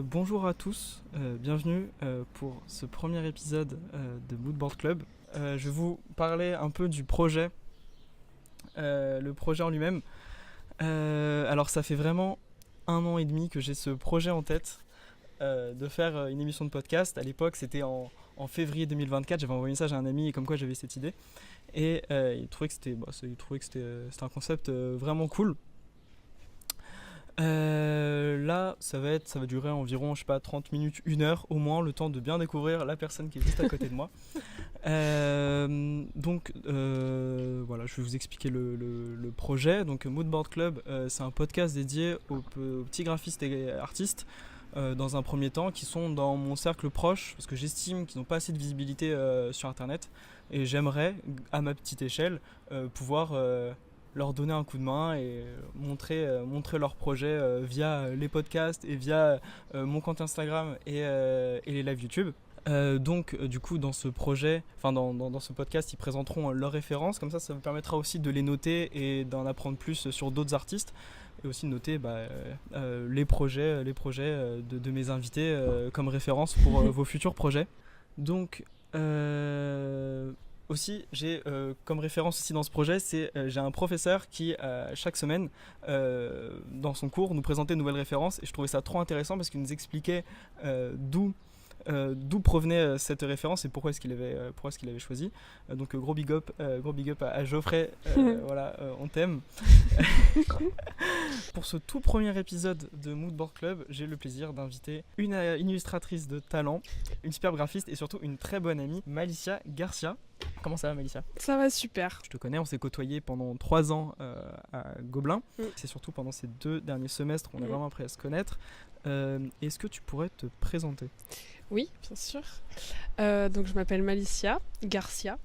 Bonjour à tous, bienvenue pour ce premier épisode de Moodboard Club. Je vais vous parler un peu du projet, le projet en lui-même. Alors ça fait vraiment 1 an et demi que j'ai ce projet en tête de faire une émission de podcast. À l'époque c'était en février 2024, j'avais envoyé un message à un ami comme quoi j'avais cette idée. Et il trouvait que c'était un concept vraiment cool. Là, ça va durer environ, 30 minutes, 1 heure au moins, le temps de bien découvrir la personne qui est juste à côté de moi. Voilà, je vais vous expliquer le projet. Donc, Moodboard Club, c'est un podcast dédié aux petits graphistes et artistes dans un premier temps, qui sont dans mon cercle proche, parce que j'estime qu'ils n'ont pas assez de visibilité sur Internet. Et j'aimerais, à ma petite échelle, pouvoir leur donner un coup de main et montrer leur projet via les podcasts et via mon compte Instagram et les lives YouTube. Du coup, dans ce projet, dans ce podcast, ils présenteront leurs références. Comme ça vous permettra aussi de les noter et d'en apprendre plus sur d'autres artistes. Et aussi de noter les projets de mes invités comme référence pour vos futurs projets. Donc, aussi, j'ai comme référence aussi dans ce projet, j'ai un professeur qui, chaque semaine, dans son cours, nous présentait de nouvelles références. Et je trouvais ça trop intéressant parce qu'il nous expliquait d'où provenait cette référence et pourquoi est-ce qu'il avait choisi. Donc gros big up à Geoffrey, voilà, on t'aime. Pour ce tout premier épisode de Moodboard Club, j'ai le plaisir d'inviter une illustratrice de talent, une superbe graphiste et surtout une très bonne amie, Malicia Garcia. Comment ça va, Malicia ? Ça va super. Je te connais, on s'est côtoyés pendant 3 ans à Gobelin. C'est surtout pendant ces 2 derniers semestres qu'on a vraiment appris à se connaître. Est-ce que tu pourrais te présenter ? Oui, bien sûr. Donc je m'appelle Malicia Garcia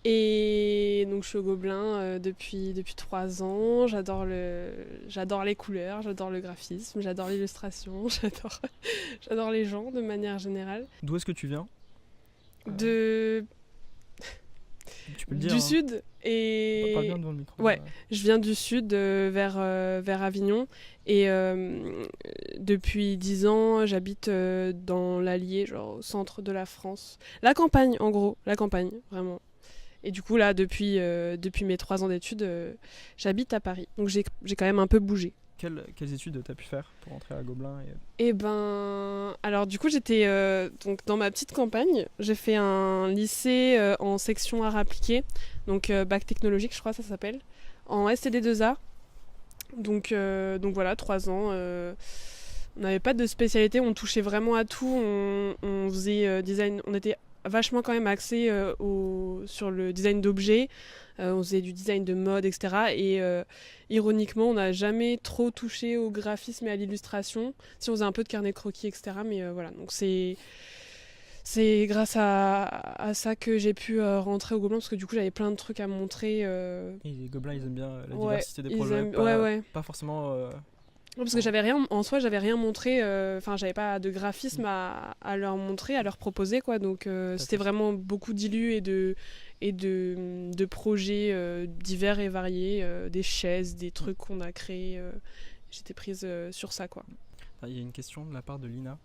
et donc je suis au Gobelin depuis 3 ans. J'adore les couleurs, j'adore le graphisme, j'adore l'illustration, j'adore les gens de manière générale. D'où est-ce que tu viens ? Tu peux le dire, du sud et pas bien devant le micro. Ouais, je viens du sud vers Avignon et depuis 10 ans j'habite dans l'Allier, genre au centre de la France. La campagne en gros, la campagne vraiment. Et du coup là depuis mes 3 ans d'études j'habite à Paris. Donc j'ai quand même un peu bougé. Quelles études t'as pu faire pour entrer à Gobelin Alors du coup j'étais donc dans ma petite campagne, j'ai fait un lycée en section art appliqué, donc bac technologique je crois ça s'appelle, en STD2A. Donc voilà, 3 ans. On n'avait pas de spécialité, on touchait vraiment à tout, on faisait design, on était vachement quand même axé sur le design d'objets. On faisait du design de mode, etc. Et ironiquement, on n'a jamais trop touché au graphisme et à l'illustration. Si on faisait un peu de carnet de croquis, etc. Mais voilà, donc c'est grâce à ça que j'ai pu rentrer au Gobelin, parce que du coup, j'avais plein de trucs à montrer. Et les Gobelins, ils aiment bien la diversité des projets, pas forcément... Parce que j'avais rien montré, j'avais pas de graphisme à leur montrer, à leur proposer, quoi. Donc c'était vraiment beaucoup d'illus et de projets divers et variés, des chaises, des trucs qu'on a créés. J'étais prise sur ça, quoi. Il y a une question de la part de Lina.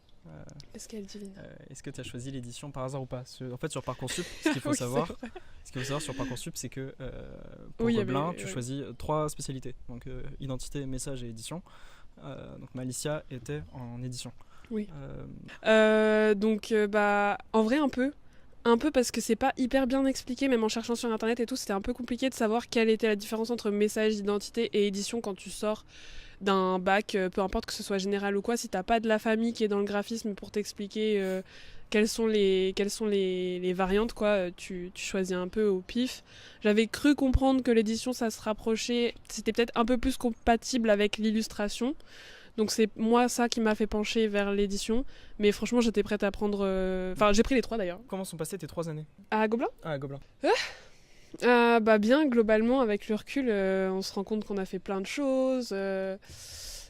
Est-ce qu'elle dit Lina ? Est-ce que tu as choisi l'édition par hasard ou pas ? En fait, sur Parcoursup, ce qu'il faut savoir sur Parcoursup, c'est que pour Gobelin, tu choisis 3 spécialités. Donc identité, message et édition. Donc Malicia était en édition. Oui. En vrai un peu parce que c'est pas hyper bien expliqué, même en cherchant sur internet et tout, c'était un peu compliqué de savoir quelle était la différence entre message, identité et édition quand tu sors d'un bac, peu importe que ce soit général ou quoi. Si t'as pas de la famille qui est dans le graphisme pour t'expliquer quelles sont les variantes, quoi, tu choisis un peu au pif. J'avais cru comprendre que l'édition, ça se rapprochait, c'était peut-être un peu plus compatible avec l'illustration. Donc c'est moi ça qui m'a fait pencher vers l'édition. Mais franchement, j'étais prête à prendre... j'ai pris les 3 d'ailleurs. Comment sont passées tes 3 années ? À Gobelin ? À Gobelin. Bien, globalement, avec le recul, on se rend compte qu'on a fait plein de choses,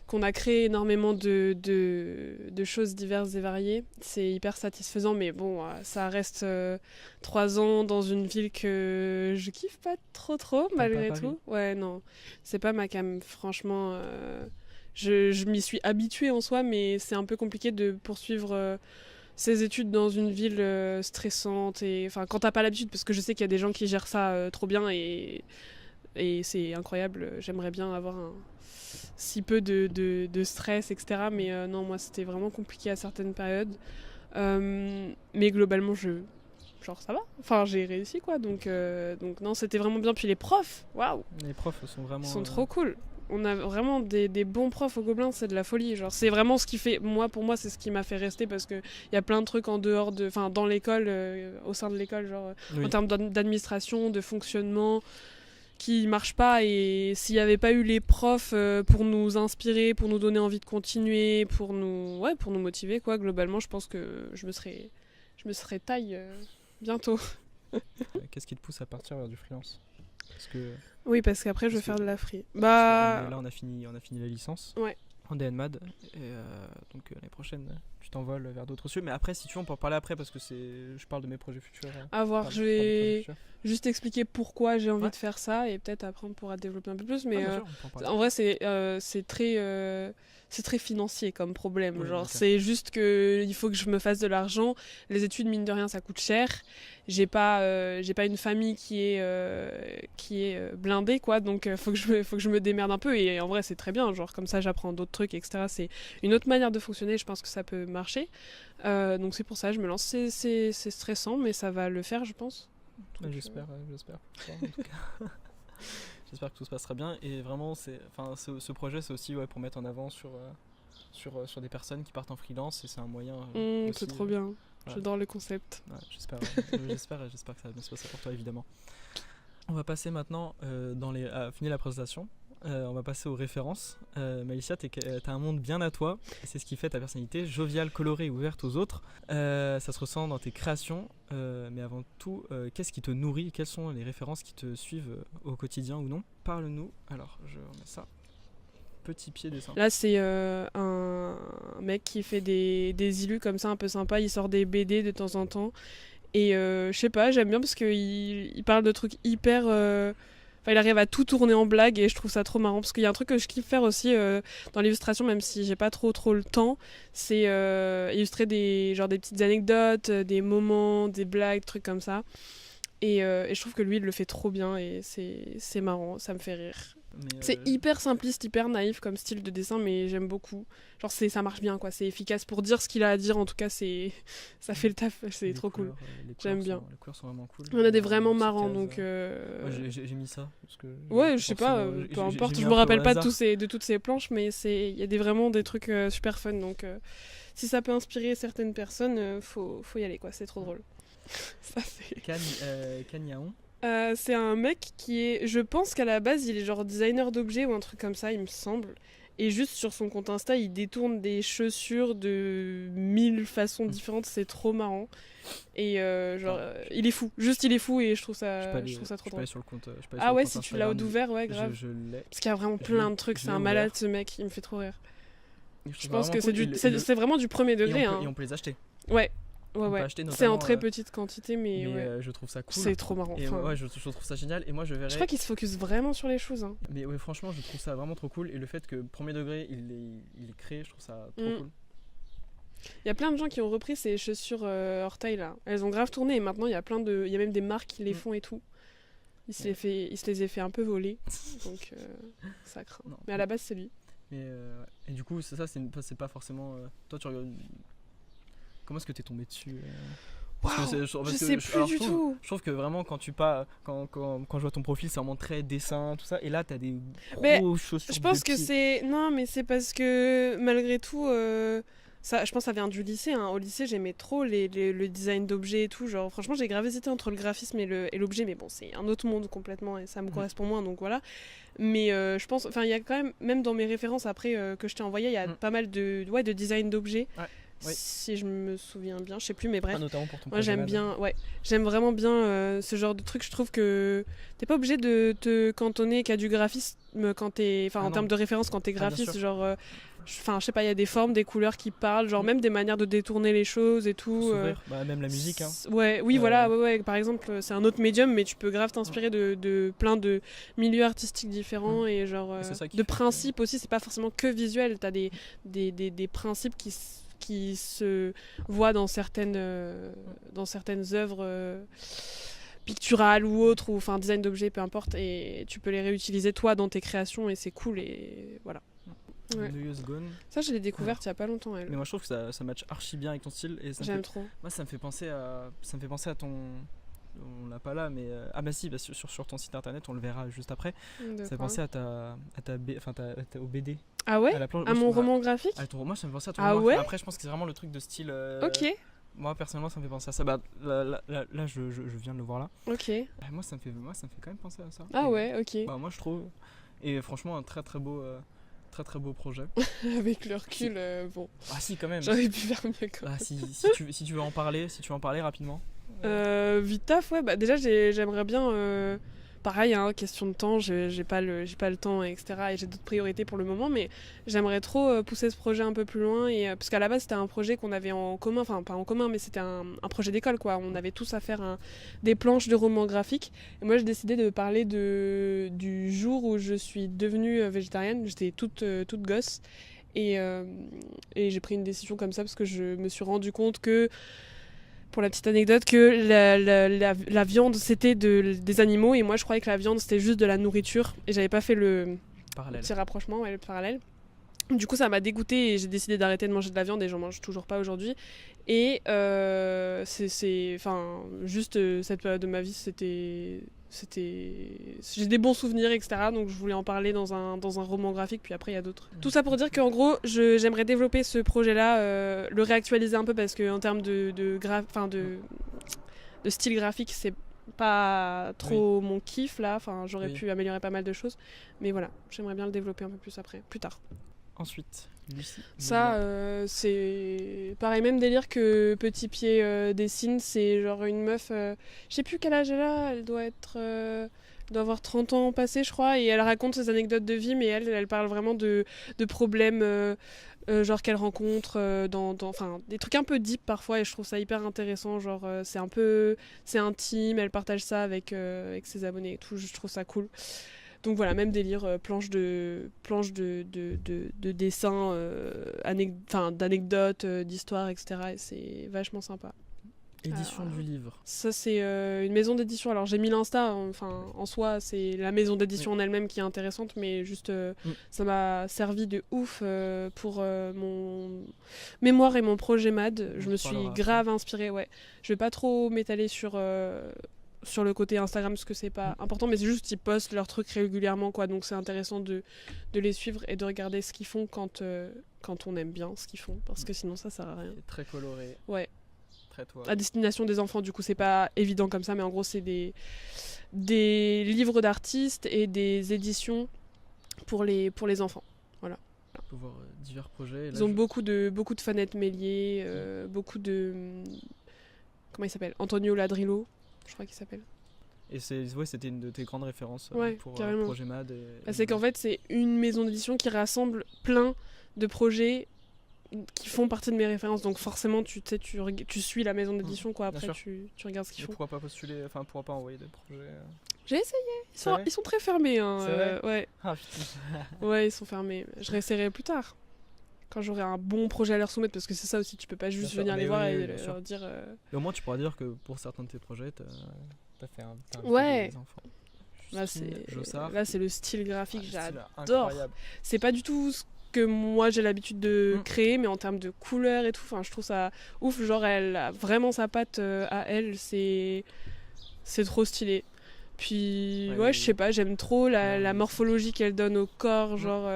qu'on a créé énormément de choses diverses et variées. C'est hyper satisfaisant, mais bon, ça reste 3 ans dans une ville que je kiffe pas trop, malgré tout. Ouais, non, c'est pas ma cam, franchement. je m'y suis habituée en soi, mais c'est un peu compliqué de poursuivre ses études dans une ville stressante. Et enfin, quand t'as pas l'habitude, parce que je sais qu'il y a des gens qui gèrent ça trop bien et c'est incroyable. J'aimerais bien avoir si peu de stress, etc. Mais non, moi, c'était vraiment compliqué à certaines périodes. Mais globalement, genre ça va. Enfin, j'ai réussi quoi. Donc non, c'était vraiment bien. Puis les profs, waouh, Les profs sont vraiment. ils sont trop cool. On a vraiment des bons profs au Gobelin, c'est de la folie. Genre, c'est vraiment ce qui fait. Pour moi, c'est ce qui m'a fait rester parce qu'il y a plein de trucs en dehors de. Enfin, dans l'école, au sein de l'école, genre, Oui. en termes d'administration, de fonctionnement, qui marchent pas. Et s'il n'y avait pas eu les profs pour nous inspirer, pour nous donner envie de continuer, pour nous motiver, quoi, globalement, je pense que je me serais taille bientôt. Qu'est-ce qui te pousse à partir vers du freelance? Parce que Oui, parce qu'après, je vais Parce faire que- de la free. là, on a fini la licence. Ouais. En DNMAD. Et donc l'année prochaine, tu t'envoles vers d'autres cieux. Mais après, si tu veux, on peut en parler après parce que je parle de mes projets futurs. À voir, Pardon, je je parle de projets vais futurs. juste expliquer pourquoi j'ai envie Ouais. de faire ça et peut-être après on pourra développer un peu plus. Ah, Mais bien sûr, on peut en parler. en vrai, c'est très financier comme problème. Oui, Genre, ok. c'est juste que il faut que je me fasse de l'argent. Les études, mine de rien, ça coûte cher. J'ai pas une famille qui est blindée, quoi. Donc, faut que je me démerde un peu. Et en vrai, c'est très bien. Genre, comme ça, j'apprends d'autres trucs, etc. C'est une autre manière de fonctionner. Je pense que ça peut marcher. Donc, c'est pour ça, je me lance. C'est stressant, mais ça va le faire, je pense. Ouais, Donc, j'espère pour toi, en tout cas. J'espère que tout se passera bien. Et vraiment, ce projet, c'est aussi pour mettre en avant sur des personnes qui partent en freelance. Et c'est un moyen. Aussi, c'est trop bien. voilà. J'adore le concept. Ouais, j'espère que ça va bien se passer pour toi, évidemment. On va passer maintenant, à finir la présentation. On va passer aux références. Malicia, t'as un monde bien à toi. Et c'est ce qui fait ta personnalité, joviale, colorée et ouverte aux autres. Ça se ressent dans tes créations. Mais avant tout, qu'est-ce qui te nourrit? Quelles sont les références qui te suivent au quotidien ou non? Parle-nous. Alors, je remets ça. Petit pied dessin. Là, c'est un mec qui fait des illus comme ça, un peu sympa. Il sort des BD de temps en temps. Et je sais pas, j'aime bien parce qu'il parle de trucs hyper. Enfin, il arrive à tout tourner en blague et je trouve ça trop marrant. Parce qu'il y a un truc que je kiffe faire aussi dans l'illustration, même si j'ai pas trop le temps, c'est illustrer des petites anecdotes, des moments, des blagues, trucs comme ça. Et je trouve que lui, il le fait trop bien et c'est marrant, ça me fait rire. Mais, C'est hyper simpliste, hyper naïf comme style de dessin, mais j'aime beaucoup. Genre, ça marche bien, quoi. C'est efficace pour dire ce qu'il a à dire. En tout cas, ça fait le taf. C'est les trop cool. couleurs, J'aime bien. Les couleurs sont vraiment cool. Il y en a des vraiment Petites marrants, cases, donc. Ouais, j'ai mis ça. Parce que Ouais, je sais pas, forcément, peu importe. j'ai Je mis me un peu au rappelle pas hasard. de toutes ces planches, mais il y a vraiment des trucs super fun. Donc, si ça peut inspirer certaines personnes, faut y aller, quoi. C'est trop drôle. Ça, c'est. Can Yaon. C'est un mec qui est. Je pense qu'à la base, il est genre designer d'objets ou un truc comme ça, il me semble. Et juste sur son compte Insta, il détourne des chaussures de 1000 façons différentes, c'est trop marrant. Et il est fou. Juste, il est fou et je trouve ça trop Je peux drôle. aller sur le compte. je peux aller sur Ah le ouais, compte si tu l'as Instagram. ouvert, ouais, grave. Je l'ai. Parce qu'il y a vraiment Je plein l'ai- de trucs, je c'est l'ai un ouvert. malade ce mec, il me fait trop rire. Et Je pense que trouve vraiment cool. c'est vraiment du premier degré. Et Hein. on peut les acheter. Ouais, On peut ouais. acheter C'est en notamment, très petite quantité, mais Mais ouais. je trouve ça cool. C'est trop marrant. Et Enfin, ouais, je trouve ça génial. Et moi, je verrais. je crois qu'il se focus vraiment sur les choses. Hein. Mais ouais, franchement, je trouve ça vraiment trop cool. Et le fait que premier degré, il les crée, je trouve ça trop Mm. cool. Il y a plein de gens qui ont repris ces chaussures Orteil là. Elles ont grave tourné et maintenant il y a même des marques qui les font et tout. Il se les a fait un peu voler. Donc ça craint. Non. Mais à la base c'est lui. Mais, et du coup, c'est c'est pas forcément. Toi, tu regardes. Comment est-ce que t'es tombé dessus Parce que Je sais plus du tout. Je trouve que vraiment, quand je vois ton profil, c'est vraiment très dessin, tout ça. Et là, t'as des Mais gros chaussures. Je pense de que pied. c'est... Non mais c'est parce que malgré tout... Ça, je pense que ça vient du lycée. Hein. Au lycée, j'aimais trop le design d'objets et tout. Genre, franchement, j'ai grave hésité entre le graphisme et l'objet. Mais bon, c'est un autre monde complètement et ça me correspond moins. Donc voilà. Mais je pense... Enfin, il y a quand même dans mes références après que je t'ai envoyé, il y a pas mal de design d'objets. Ouais. Oui. Si je me souviens bien. Je sais plus, mais bref. Ah, notamment pour ton Moi projet j'aime Mad. bien, j'aime vraiment bien ce genre de truc. Je trouve que t'es pas obligé de te cantonner qu'à du graphisme quand t'es, enfin Ah en non. termes de référence quand t'es Ah, bien graphiste, sûr. genre Enfin, je sais pas, il y a des formes, des couleurs qui parlent, genre même des manières de détourner les choses et tout. S'ouvrir. Même la musique. Hein. Oui, voilà, ouais, par exemple, c'est un autre médium, mais tu peux grave t'inspirer de plein de milieux artistiques différents et genre c'est ça qui de fait principes aussi, c'est pas forcément que visuel, t'as des principes qui se voient dans certaines œuvres picturales ou autres, ou enfin design d'objets, peu importe, et tu peux les réutiliser toi dans tes créations et c'est cool et voilà. Ouais. New Year's Gone. Ça, je l'ai découverte il y a pas longtemps, elle. Mais moi je trouve que ça match archi bien avec ton style et J'aime trop. Moi ça me fait penser à ton, on l'a pas là mais ah bah si, sur ton site internet, on le verra juste après. Ça fait penser au BD. Ah ouais, à mon roman graphique. Moi ça me fait penser à ton roman graphique. Ouais. Après je pense que c'est vraiment le truc de style. Ok. Moi personnellement ça me fait penser à ça. Là je viens de le voir là. Ok. Moi ça me fait quand même penser à ça. Ah ouais, ok. Moi je trouve. Et franchement un très très beau projet. Avec le recul, bon. Ah si quand même. J'aurais pu faire mieux quand même. Si tu veux en parler rapidement. Vite taf, ouais. Bah déjà j'aimerais bien. Pareil, hein, question de temps, j'ai pas le temps, etc. Et j'ai d'autres priorités pour le moment, mais j'aimerais trop pousser ce projet un peu plus loin. Parce qu'à la base, c'était un projet qu'on avait en commun, enfin pas en commun, mais c'était un projet d'école, quoi. On avait tous à faire des planches de romans graphiques. Et moi, j'ai décidé de parler du jour où je suis devenue végétarienne. J'étais toute gosse. Et j'ai pris une décision comme ça parce que je me suis rendu compte que, pour la petite anecdote, que la viande c'était des animaux et moi je croyais que la viande c'était juste de la nourriture et j'avais pas fait le petit rapprochement, le parallèle. Du coup ça m'a dégoûtée et j'ai décidé d'arrêter de manger de la viande et j'en mange toujours pas aujourd'hui. Et cette période de ma vie j'ai des bons souvenirs, etc. Donc je voulais en parler dans un roman graphique, puis après il y a d'autres. Tout ça pour dire qu'en gros, j'aimerais développer ce projet-là, le réactualiser un peu parce qu'en termes de style graphique, c'est pas trop mon kiff là. Enfin, j'aurais pu améliorer pas mal de choses, mais voilà, j'aimerais bien le développer un peu plus après, plus tard. Ensuite, Lucie. Ça, c'est pareil, même délire que Petit Pied dessine. C'est genre une meuf, je sais plus quel âge elle a, elle doit avoir 30 ans passés, je crois, et elle raconte ses anecdotes de vie, mais elle parle vraiment de problèmes genre qu'elle rencontre enfin des trucs un peu deep parfois, et je trouve ça hyper intéressant. Genre c'est intime, elle partage ça avec ses abonnés et tout, je trouve ça cool. Donc voilà, même délire, planche de dessins, d'anecdotes, d'histoires, etc. Et c'est vachement sympa. Édition du livre. Ça, c'est une maison d'édition. Alors j'ai mis l'Insta, enfin en soi, c'est la maison d'édition en elle-même qui est intéressante, mais juste ça m'a servi de ouf pour mon mémoire et mon projet MAD. Je me suis grave inspirée, ouais. Je vais pas trop m'étaler sur le côté Instagram parce que c'est pas important, mais c'est juste qu'ils postent leurs trucs régulièrement, quoi. Donc c'est intéressant de les suivre et de regarder ce qu'ils font quand on aime bien ce qu'ils font, parce que sinon ça sert à rien. C'est très coloré. Ouais. Très toi. À destination des enfants, du coup c'est pas évident comme ça, mais en gros c'est des livres d'artistes et des éditions pour les enfants. Voilà. On peut voir divers projets. Ils ont beaucoup de Fanette Mélier, beaucoup de comment il s'appelle, Antonio Ladrillo, je crois qu'il s'appelle. Et c'était une de tes grandes références pour Projet MAD. C'est qu'en fait, c'est une maison d'édition qui rassemble plein de projets qui font partie de mes références. Donc forcément, tu suis la maison d'édition, quoi. Après, tu regardes ce qu'ils font. Pourquoi pas postuler, pourquoi pas envoyer des projets J'ai essayé. Ils sont très fermés. Hein, c'est vrai ouais. Ah putain. Ouais, ils sont fermés. Je réessayerai plus tard. Quand j'aurai un bon projet à leur soumettre, parce que c'est ça aussi, tu peux pas juste venir les voir et leur dire. Et au moins, tu pourras dire que pour certains de tes projets, t'as fait un des enfants. Là, c'est le style graphique, j'adore. C'est pas du tout ce que moi j'ai l'habitude de créer, mais en termes de couleurs et tout, je trouve ça ouf. Genre, elle a vraiment sa patte à elle, c'est trop stylé. Puis, je sais pas, j'aime trop la morphologie qu'elle donne au corps, genre.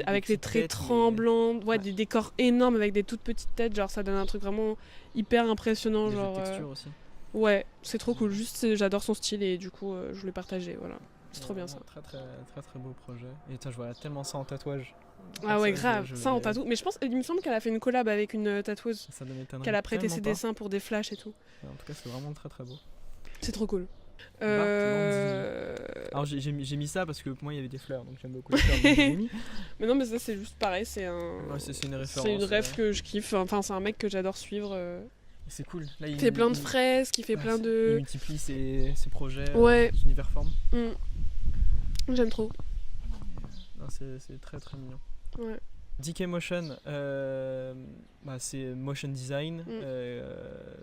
Avec les traits tremblants, des décors énormes avec des toutes petites têtes, genre ça donne un truc vraiment hyper impressionnant. Genre, texture aussi. Ouais, c'est trop cool. Juste, j'adore son style et du coup, je voulais partager. Voilà, c'est trop bien ça. Très très très très beau projet. Et je vois tellement ça en tatouage. Ah ouais, grave, ça en tatou. Mais je pense, il me semble qu'elle a fait une collab avec une tatoueuse. Ça ne m'étonnerait qu'elle a prêté ses dessins pour des flashs et tout. En tout cas, c'est vraiment très très beau. C'est trop cool. Alors j'ai mis ça parce que pour moi il y avait des fleurs, donc j'aime beaucoup les fleurs. Donc j'ai mis. Mais non, mais ça c'est juste pareil, c'est une référence. C'est une ref que je kiffe. Enfin, c'est un mec que j'adore suivre. C'est cool. Là, il fait plein de fresques, il fait plein de. Il multiplie ses projets, ouais. Son univers forme. J'aime trop. Non, c'est très très mignon. Ouais. DK Motion, c'est motion design,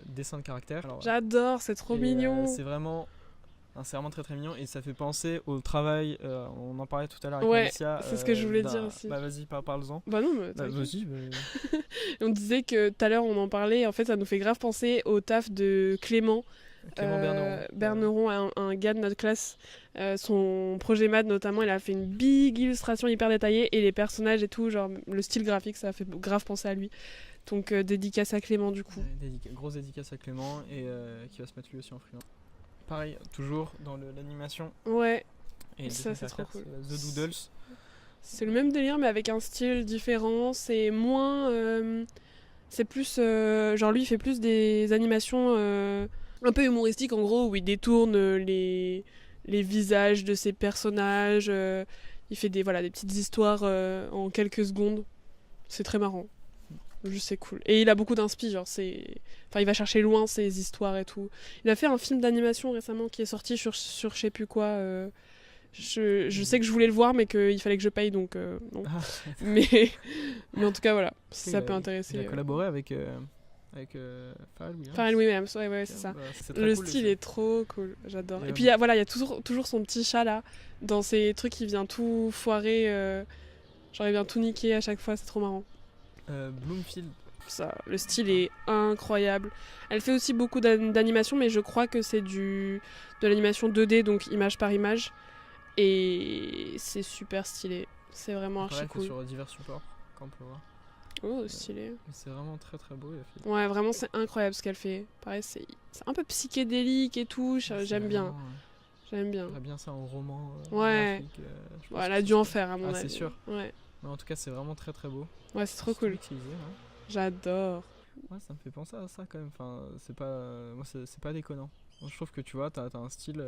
dessin de caractère. Alors, j'adore, c'est trop mignon. C'est vraiment très très mignon et ça fait penser au travail, on en parlait tout à l'heure avec Alicia. C'est ce que je voulais dire aussi. Bah vas-y, parle-en. Bah non, mais vas-y. On disait que tout à l'heure on en parlait, en fait ça nous fait grave penser au taf de Clément Berneron, un gars de notre classe. Son projet maths notamment, il a fait une big illustration hyper détaillée et les personnages et tout, genre le style graphique, ça a fait grave penser à lui. Donc dédicace à Clément du coup. Grosse dédicace à Clément et qui va se mettre lui aussi en freelance. Pareil, toujours dans l'animation. Ouais. Et ça c'est trop cool. The Doodles. C'est le même délire mais avec un style différent. C'est moins... c'est plus... genre lui il fait plus des animations un peu humoristiques en gros où il détourne les visages de ses personnages. Il fait des petites histoires en quelques secondes. C'est très marrant. Juste c'est cool. Et il a beaucoup d'inspi, genre il va chercher loin ses histoires et tout. Il a fait un film d'animation récemment qui est sorti sur je sais plus quoi. Je sais que je voulais le voir mais qu'il fallait que je paye donc non. mais en tout cas voilà, si ça peut intéresser. Il a collaboré avec Pharrell Williams, ouais, c'est ça. Le style est trop cool, j'adore. Et puis il y a toujours son petit chat là, dans ces trucs qui vient tout foirer, genre il vient tout niquer à chaque fois, c'est trop marrant. Bloomfield. Ça, le style est incroyable. Elle fait aussi beaucoup d'animation, mais je crois que c'est de l'animation 2D, donc image par image. Et c'est super stylé. C'est vraiment archi cool. Sur divers supports, qu'on peut voir. Oh, stylé. C'est vraiment très très beau. Ouais, vraiment, c'est incroyable ce qu'elle fait. Pareil, c'est un peu psychédélique et tout. J'aime bien. J'aime bien. J'aimerais bien ça en roman. Ouais. Elle a dû en faire, à mon avis. C'est sûr. Ouais. Mais en tout cas, c'est vraiment très très beau. Ouais, c'est trop cool. J'adore. Ouais, ça me fait penser à ça quand même. Enfin, c'est pas déconnant. Moi, je trouve que tu vois, t'as un style.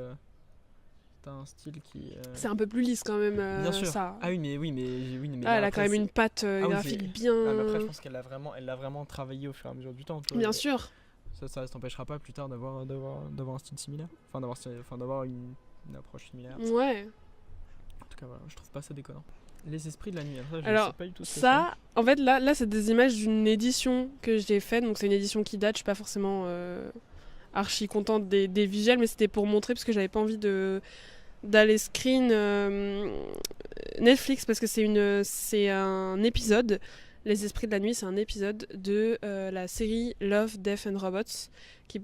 T'as un style qui. C'est un peu plus lisse quand même. Bien sûr. Ça. Ah oui, mais elle a quand même une patte graphique bien. Mais après, je pense qu'elle l'a vraiment travaillé au fur et à mesure du temps. Bien sûr. Ça t'empêchera pas plus tard d'avoir un style similaire. Enfin, d'avoir une approche similaire. Ouais. En tout cas, voilà, je trouve pas ça déconnant. Les esprits de la nuit. Alors, sais pas du tout ça, en fait, là, c'est des images d'une édition que j'ai faite. Donc, c'est une édition qui date. Je suis pas forcément archi contente des visuels, mais c'était pour montrer parce que j'avais pas envie d'aller screen Netflix parce que c'est un épisode. Les esprits de la nuit, c'est un épisode de la série Love, Death and Robots.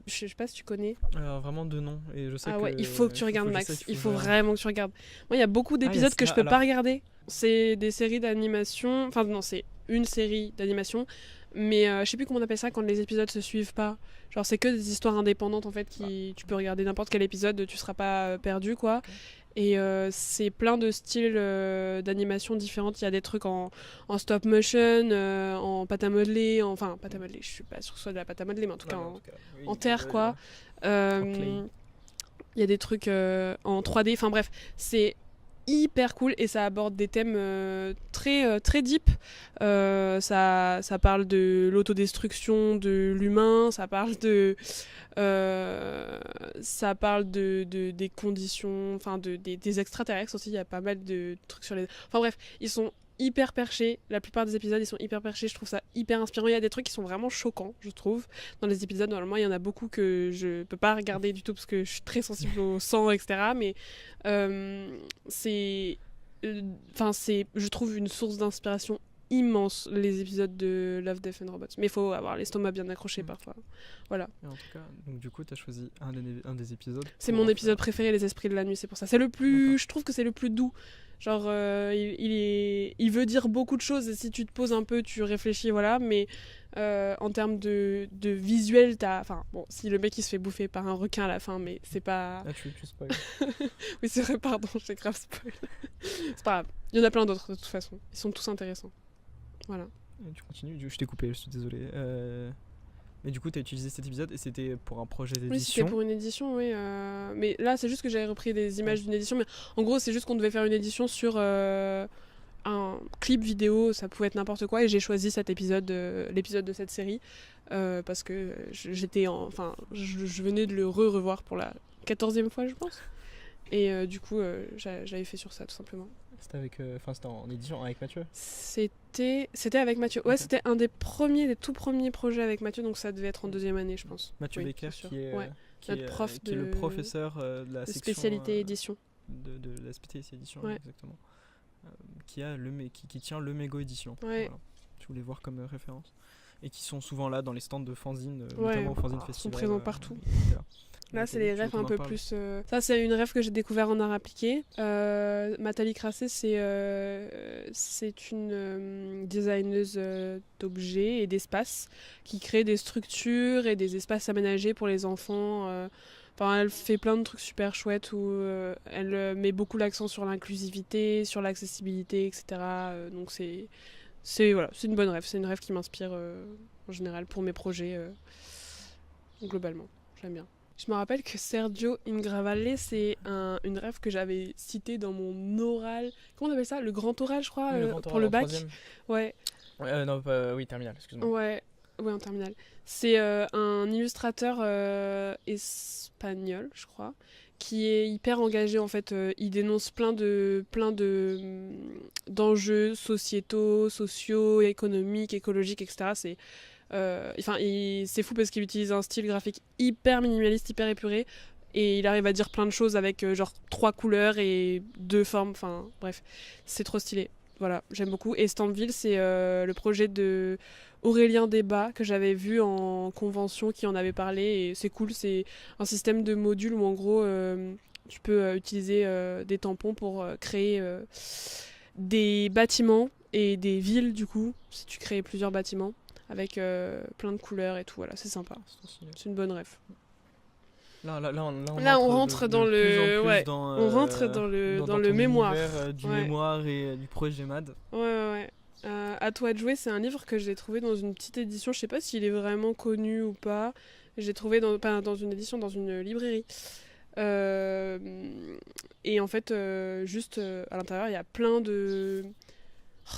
Je sais pas si tu connais. Vraiment de nom. Et je sais il faut que tu regardes, Max. Il faut vraiment que tu regardes. Moi, il y a beaucoup d'épisodes que je peux pas regarder. C'est des séries d'animation. Enfin, non, c'est une série d'animation. Mais je sais plus comment on appelle ça quand les épisodes se suivent pas. Genre, c'est que des histoires indépendantes en fait. Tu peux regarder n'importe quel épisode, tu seras pas perdu quoi. Et c'est plein de styles d'animation différentes. Il y a des trucs en stop motion, en pâte à modeler, enfin pâte à modeler, je suis pas sûre que ce soit de la pâte à modeler, mais en tout cas en terre quoi. Il y a des trucs en 3D, enfin bref, c'est hyper cool et ça aborde des thèmes très, très deep. Ça parle de l'autodestruction de l'humain, ça parle des conditions, enfin des extraterrestres aussi. Il y a pas mal de trucs sur les. Enfin bref, ils sont hyper perchés. La plupart des épisodes, ils sont hyper perchés. Je trouve ça hyper inspirant. Il y a des trucs qui sont vraiment choquants, je trouve. Dans les épisodes, normalement, il y en a beaucoup que je peux pas regarder du tout parce que je suis très sensible au sang, etc. Mais je trouve une source d'inspiration immense, les épisodes de Love, Death and Robots. Mais il faut avoir l'estomac bien accroché parfois. Voilà. Et en tout cas, donc du coup, tu as choisi un des épisodes. C'est mon épisode préféré, Les Esprits de la Nuit, c'est pour ça. C'est le plus... Je trouve que c'est le plus doux. Genre, il veut dire beaucoup de choses et si tu te poses un peu, tu réfléchis, voilà. Mais en termes de visuel, enfin, bon, si le mec il se fait bouffer par un requin à la fin, mais c'est pas. Ah, tu spoil. Oui, c'est vrai, pardon, j'ai grave spoil. C'est pas grave. Il y en a plein d'autres de toute façon. Ils sont tous intéressants. Voilà. Tu continues, je t'ai coupé, je suis désolé. Mais du coup, tu as utilisé cet épisode et c'était pour un projet Oui, d'édition. c'était pour une édition, oui. Mais là, c'est juste que j'avais repris des images d'une édition. Mais en gros, c'est juste qu'on devait faire une édition sur un clip vidéo, ça pouvait être n'importe quoi. Et j'ai choisi cet épisode, l'épisode de cette série, parce que je venais de le revoir pour la 14e fois, je pense. Et du coup, j'avais fait sur ça, tout simplement. C'était en édition avec Mathieu. C'était avec Mathieu. Ouais, c'était un des tout premiers projets avec Mathieu, donc ça devait être en 2e année, je pense. Mathieu Oui, Becker, c'est sûr. qui est, Ouais. qui Notre est, prof qui est le professeur de la de section spécialité édition. de la spécialité édition, Ouais. exactement. Qui tient le Mégo édition. Ouais. Voilà. Je voulais voir comme référence. Et qui sont souvent là dans les stands de fanzine, Ouais. notamment au fanzine Ils sont festival. présents partout. etc. Là, Donc, c'est les tu veux refs qu'on un en peu parle plus. Ça, c'est une ref que j'ai découvert en art appliqué. Nathalie Crassé, c'est une designeuse d'objets et d'espaces qui crée des structures et des espaces aménagés pour les enfants. Enfin, elle fait plein de trucs super chouettes où elle met beaucoup l'accent sur l'inclusivité, sur l'accessibilité, etc. Donc voilà, c'est une bonne ref. C'est une ref qui m'inspire en général pour mes projets globalement. J'aime bien. Je me rappelle que Sergio Ingravalle, c'est une rêve que j'avais citée dans mon oral. Comment on appelle ça? Le grand oral, je crois, Oui, le grand pour oral le en bac. troisième. Ouais. Oui, terminal, excuse-moi. Ouais, en terminale. C'est un illustrateur espagnol, je crois, qui est hyper engagé en fait. Il dénonce plein d'enjeux sociaux, économiques, écologiques, etc. C'est fou parce qu'il utilise un style graphique hyper minimaliste, hyper épuré, et il arrive à dire plein de choses avec genre 3 couleurs et 2 formes. Enfin bref, c'est trop stylé. Voilà, j'aime beaucoup. Et Stampville, c'est le projet de Aurélien Débat que j'avais vu en convention, qui en avait parlé, et c'est cool. C'est un système de modules où en gros tu peux utiliser des tampons pour créer des bâtiments et des villes, du coup, si tu crées plusieurs bâtiments avec plein de couleurs et tout. Voilà, c'est sympa. C'est une bonne ref. Là, on rentre dans le mémoire. Ouais. Du mémoire et du projet MAD. Ouais. À toi de jouer, c'est un livre que j'ai trouvé dans une petite édition. Je sais pas s'il est vraiment connu ou pas. J'ai trouvé pas dans une édition, dans une librairie. Et en fait, juste à l'intérieur, il y a plein de...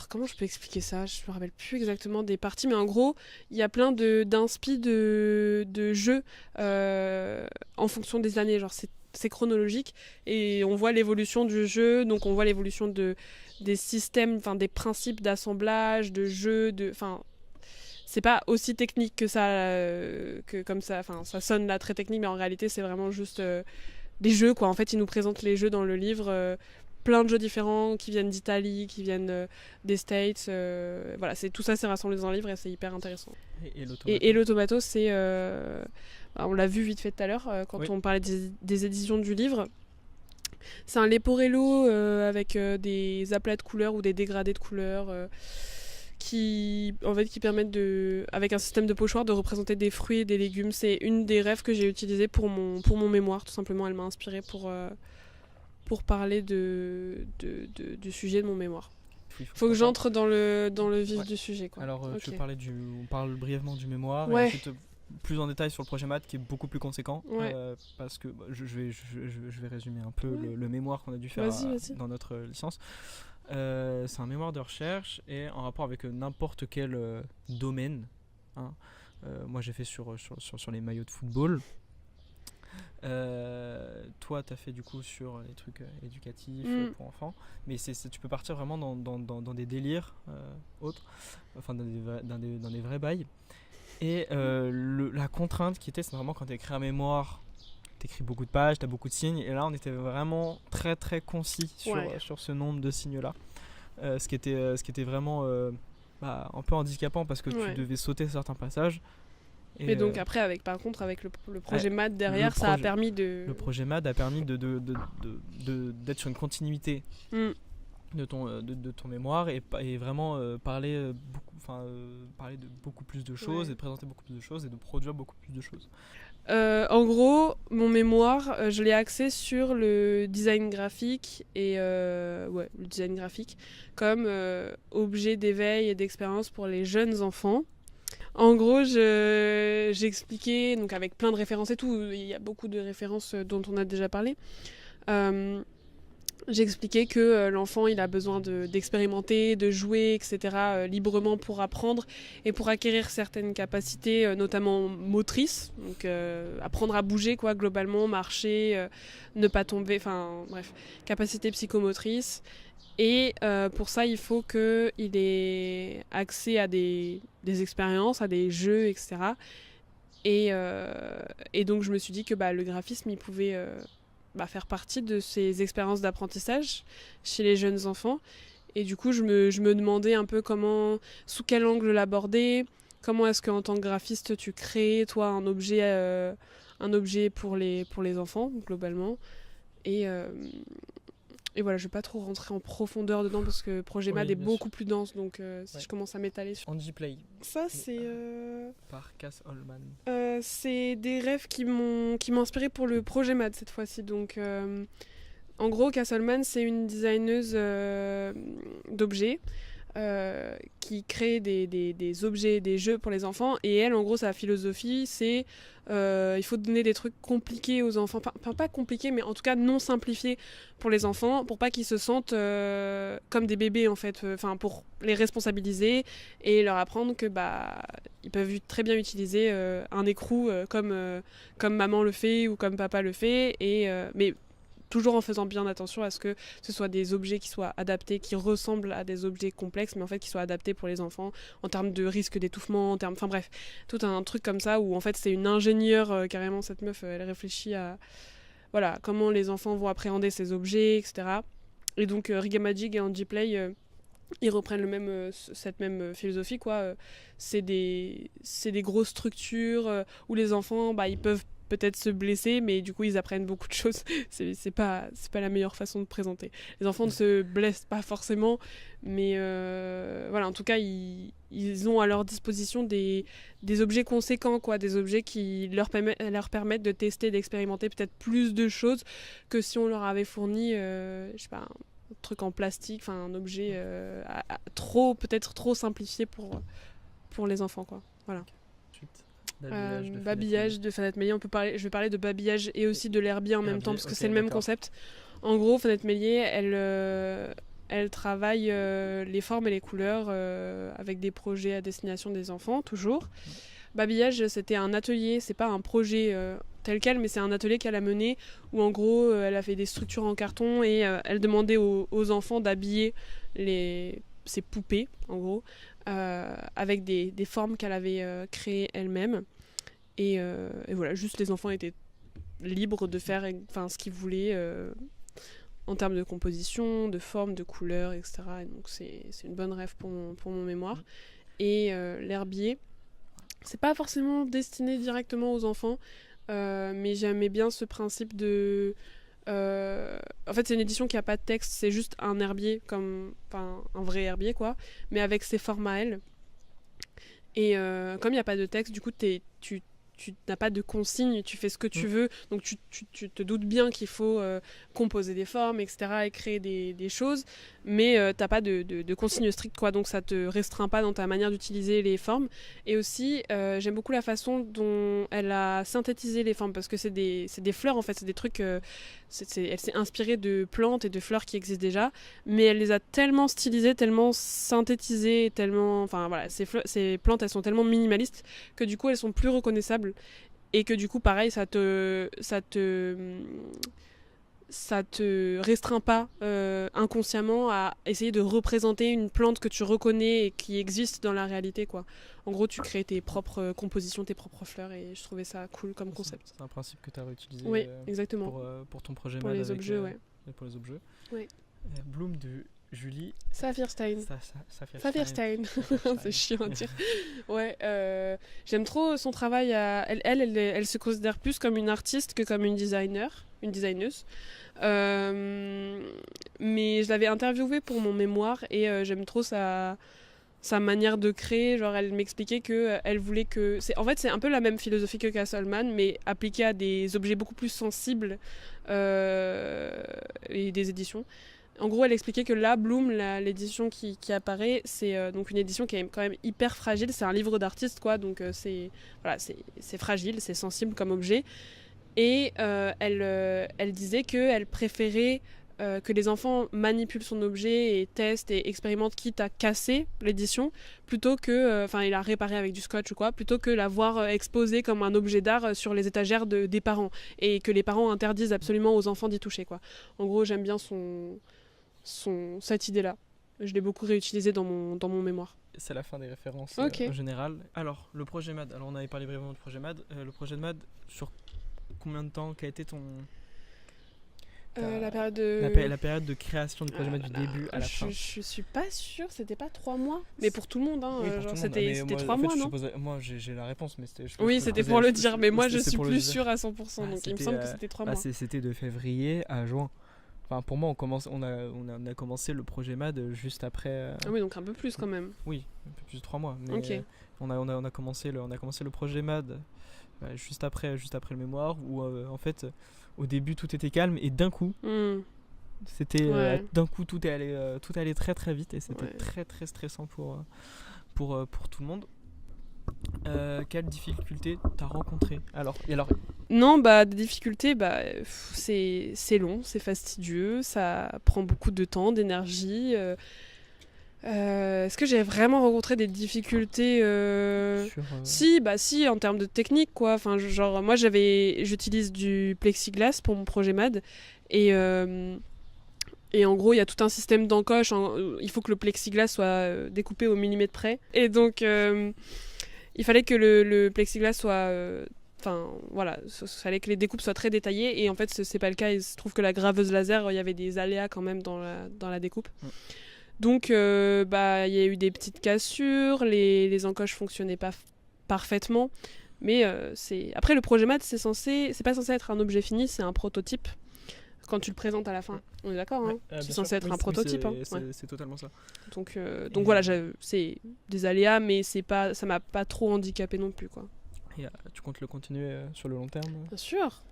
comment je peux expliquer ça? Je me rappelle plus exactement des parties, mais en gros, il y a plein d'inspi de jeux en fonction des années. Genre, c'est chronologique et on voit l'évolution du jeu, donc on voit l'évolution des systèmes, enfin des principes d'assemblage, de jeu, enfin. C'est pas aussi technique que ça, que comme ça. Enfin, ça sonne là très technique, mais en réalité, c'est vraiment juste des jeux, quoi. En fait, ils nous présentent les jeux dans le livre. Plein de jeux différents qui viennent d'Italie, qui viennent des States. Voilà, tout ça, c'est rassemblé dans un livre et c'est hyper intéressant. Et l'automato, c'est... on l'a vu vite fait tout à l'heure quand on parlait des éditions du livre. C'est un Leporello avec des aplats de couleurs ou des dégradés de couleurs qui permettent, avec un système de pochoir, de représenter des fruits et des légumes. C'est une des rêves que j'ai utilisées pour mon mémoire, tout simplement. Elle m'a inspirée pour parler du sujet de mon mémoire. Faut que j'entre dans le vif du sujet, quoi. Alors, okay. On parle brièvement du mémoire, ouais. et ensuite plus en détail sur le projet MAD qui est beaucoup plus conséquent, parce que je vais résumer un peu le mémoire qu'on a dû faire dans notre licence. C'est un mémoire de recherche et en rapport avec n'importe quel domaine. Hein. Moi, j'ai fait sur les maillots de football. Toi t'as fait du coup sur les trucs éducatifs pour enfants, mais tu peux partir vraiment dans des délires autres, enfin dans des vrais bails, et la contrainte qui était, c'est vraiment quand t'écris un mémoire, t'écris beaucoup de pages, t'as beaucoup de signes, et là on était vraiment très très concis sur ce nombre de signes là, ce qui était vraiment un peu handicapant parce que tu devais sauter certains passages. Et donc après, avec le projet MAD derrière, ça a permis de... Le projet MAD a permis d'être sur une continuité de ton mémoire et vraiment parler de beaucoup plus de choses, et de présenter beaucoup plus de choses et de produire beaucoup plus de choses. En gros, mon mémoire, je l'ai axé sur le design graphique le design graphique comme objet d'éveil et d'expérience pour les jeunes enfants. En gros, j'expliquais, donc avec plein de références et tout, il y a beaucoup de références dont on a déjà parlé. Euh, J'expliquais que l'enfant il a besoin d'expérimenter, de jouer, etc. Librement pour apprendre et pour acquérir certaines capacités, notamment motrices, donc apprendre à bouger quoi, globalement, marcher, ne pas tomber, enfin bref, capacités psychomotrices. Et pour ça, il faut qu'il ait accès à des expériences, à des jeux, etc. Et donc je me suis dit que le graphisme, il pouvait faire partie de ces expériences d'apprentissage chez les jeunes enfants. Et du coup, je me demandais un peu sous quel angle l'aborder, comment est-ce qu'en tant que graphiste, tu crées, toi, un objet pour les enfants, globalement. Et, euh, et voilà, je vais pas trop rentrer en profondeur dedans parce que Projet Mad est beaucoup plus dense, donc si je commence à m'étaler sur... Andy-Play. Ça, c'est... Par Cass Holman. C'est des rêves qui m'ont inspiré pour le Projet Mad cette fois-ci. Donc, en gros, Cass Holman, c'est une designeuse d'objets qui crée des objets, des jeux pour les enfants. Et elle, en gros, sa philosophie, c'est il faut donner des trucs compliqués aux enfants. Pas compliqués, mais en tout cas non simplifiés pour les enfants, pour pas qu'ils se sentent comme des bébés, en fait. Enfin, pour les responsabiliser et leur apprendre que ils peuvent très bien utiliser un écrou comme maman le fait ou comme papa le fait. Mais toujours en faisant bien attention à ce que ce soit des objets qui soient adaptés, qui ressemblent à des objets complexes, mais en fait qui soient adaptés pour les enfants en termes de risque d'étouffement, enfin bref, tout un truc comme ça où en fait c'est une ingénieure, carrément cette meuf, elle réfléchit à voilà, comment les enfants vont appréhender ces objets, etc. Et donc Rigamajig et Andy-Play, ils reprennent cette même philosophie, quoi. C'est des grosses structures où les enfants, ils peuvent peut-être se blesser, mais du coup ils apprennent beaucoup de choses. c'est pas la meilleure façon de présenter. Les enfants ne se blessent pas forcément, mais voilà, en tout cas ils ont à leur disposition des objets conséquents, quoi, des objets qui leur permettent de tester, d'expérimenter peut-être plus de choses que si on leur avait fourni, je sais pas, un truc en plastique, enfin un objet peut-être trop simplifié pour les enfants, quoi. Voilà. Babillage de Fenêtre Mélier, je vais parler de babillage et aussi de l'herbier en même temps parce que c'est le même concept. En gros, Fenêtre Mélier, elle travaille les formes et les couleurs avec des projets à destination des enfants, toujours. Babillage, c'était un atelier, c'est pas un projet tel quel, mais c'est un atelier qu'elle a mené où en gros elle a fait des structures en carton et elle demandait aux enfants d'habiller ses poupées, en gros, avec des formes qu'elle avait créées elle-même. Et voilà, juste les enfants étaient libres de faire ce qu'ils voulaient en termes de composition, de forme, de couleur, etc. Et donc c'est une bonne rêve pour mon mémoire. Et l'herbier, c'est pas forcément destiné directement aux enfants, mais j'aimais bien ce principe de... en fait, c'est une édition qui a pas de texte, c'est juste un herbier, un vrai herbier, quoi, mais avec ses formes à elle. Et comme il n'y a pas de texte, du coup, tu n'as pas de consigne, tu fais ce que tu veux, donc tu te doutes bien qu'il faut composer des formes, etc., et créer des choses, mais t'as pas de consigne stricte, quoi, donc ça te restreint pas dans ta manière d'utiliser les formes. Et aussi, j'aime beaucoup la façon dont elle a synthétisé les formes, parce que c'est des fleurs, en fait, c'est des trucs... elle s'est inspirée de plantes et de fleurs qui existent déjà, mais elle les a tellement stylisées, tellement synthétisées, tellement... Enfin, voilà, ces plantes, elles sont tellement minimalistes que du coup, elles sont plus reconnaissables. Et que du coup, pareil, ça te restreint pas inconsciemment à essayer de représenter une plante que tu reconnais et qui existe dans la réalité, quoi. En gros, tu crées tes propres compositions, tes propres fleurs, et je trouvais ça cool comme concept. C'est un principe que tu as réutilisé exactement. pour ton projet pour les objets, ouais. Pour les objets. Oui. Bloom de Julie Saphirstein. Saphirstein. C'est chiant à dire. Ouais, j'aime trop son travail. Elle se considère plus comme une artiste que comme une designeuse. Mais je l'avais interviewée pour mon mémoire et j'aime trop sa manière de créer. Genre, elle m'expliquait que elle voulait que... En fait, c'est un peu la même philosophie que Cass Holman, mais appliquée à des objets beaucoup plus sensibles et des éditions. En gros, elle expliquait que là, Bloom, l'édition qui apparaît, c'est donc une édition qui est quand même hyper fragile. C'est un livre d'artiste, quoi, donc c'est fragile, c'est sensible comme objet. Et elle disait qu'elle préférait que les enfants manipulent son objet et testent et expérimentent, quitte à casser l'édition, plutôt que, il a réparé avec du scotch ou quoi, plutôt que la voir exposée comme un objet d'art sur les étagères des parents, et que les parents interdisent absolument aux enfants d'y toucher, quoi. En gros, j'aime bien cette idée-là. Je l'ai beaucoup réutilisée dans mon mémoire. C'est la fin des références Okay. en général. Alors, le projet MAD. Alors, on avait parlé brièvement du projet MAD. Le projet de MAD, sur combien de temps? Qu'a été la période de... la période de création du projet MAD du début à la fin? Je suis pas sûre, c'était pas 3 mois. Mais pour tout le monde, hein, Oui, pour genre, tout le monde. c'était 3 mois, non? Moi, j'ai la réponse, mais c'était... Oui, c'était pour le dire, mais moi, je suis plus sûre à 100%, donc il me semble que c'était 3 mois. C'était de février à juin. Enfin, pour moi, on a commencé le projet MAD juste après... Ah oui, donc un peu plus quand même. Oui, un peu plus de 3 mois. Mais Ok. on a commencé le projet MAD juste après le mémoire, où en fait, au début, tout était calme, et d'un coup, c'était d'un coup, tout allait très très vite, et c'était très très stressant pour tout le monde. Quelles difficultés t'as rencontrées alors? Non, des difficultés, c'est long, c'est fastidieux, ça prend beaucoup de temps, d'énergie. Est-ce que j'ai vraiment rencontré des difficultés Si, en termes de technique, quoi. Enfin, genre, moi, j'utilise du plexiglas pour mon projet MAD, et en gros, il y a tout un système d'encoche. Il faut que le plexiglas soit découpé au millimètre près, et donc il fallait que le plexiglas soit... il fallait que les découpes soient très détaillées, et en fait, c'est pas le cas. Il se trouve que la graveuse laser, il y avait des aléas quand même dans la découpe. Donc, il y a eu des petites cassures, les encoches fonctionnaient pas parfaitement, mais après, le projet MAD, c'est pas censé être un objet fini, c'est un prototype. Quand tu le présentes à la fin, on est d'accord, hein? C'est censé être un prototype. C'est totalement ça. Donc voilà, c'est des aléas, mais ça m'a pas trop handicapé non plus, quoi. Et tu comptes le continuer sur le long terme? Bien sûr.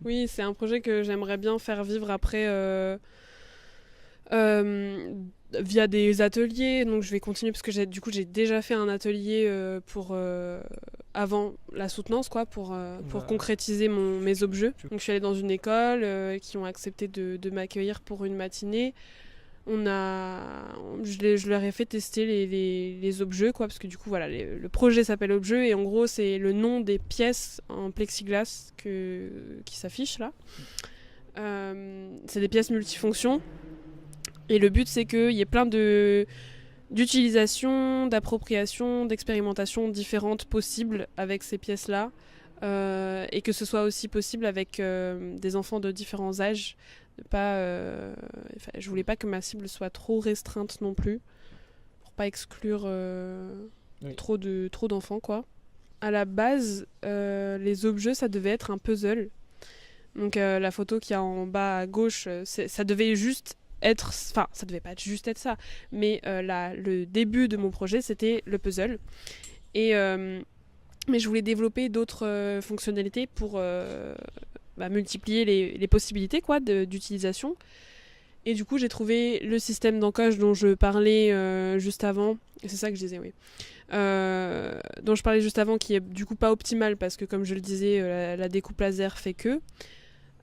Oui, c'est un projet que j'aimerais bien faire vivre après via des ateliers. Donc je vais continuer, parce que j'ai déjà fait un atelier avant la soutenance, quoi, pour concrétiser mes objets. Donc je suis allée dans une école qui ont accepté de m'accueillir pour une matinée. Je leur ai fait tester les objets, quoi, parce que du coup, voilà, le projet s'appelle Objets, et en gros, c'est le nom des pièces en plexiglas qui s'affichent là. C'est des pièces multifonctions, et le but, c'est qu'il y ait plein d'utilisations, d'appropriations, d'expérimentations différentes possibles avec ces pièces-là, et que ce soit aussi possible avec des enfants de différents âges. Je voulais pas que ma cible soit trop restreinte non plus, pour pas exclure trop d'enfants, quoi. À la base, les objets, ça devait être un puzzle. Donc la photo qu'il y a en bas à gauche, ça devait juste être... Enfin, ça devait pas juste être ça, mais le début de mon projet, c'était le puzzle. Mais je voulais développer d'autres fonctionnalités pour... multiplier les possibilités, quoi, d'utilisation. Et du coup, j'ai trouvé le système d'encoche dont je parlais juste avant. Et c'est ça que je disais, oui. Dont je parlais juste avant, qui est du coup pas optimal, parce que, comme je le disais, la découpe laser fait que.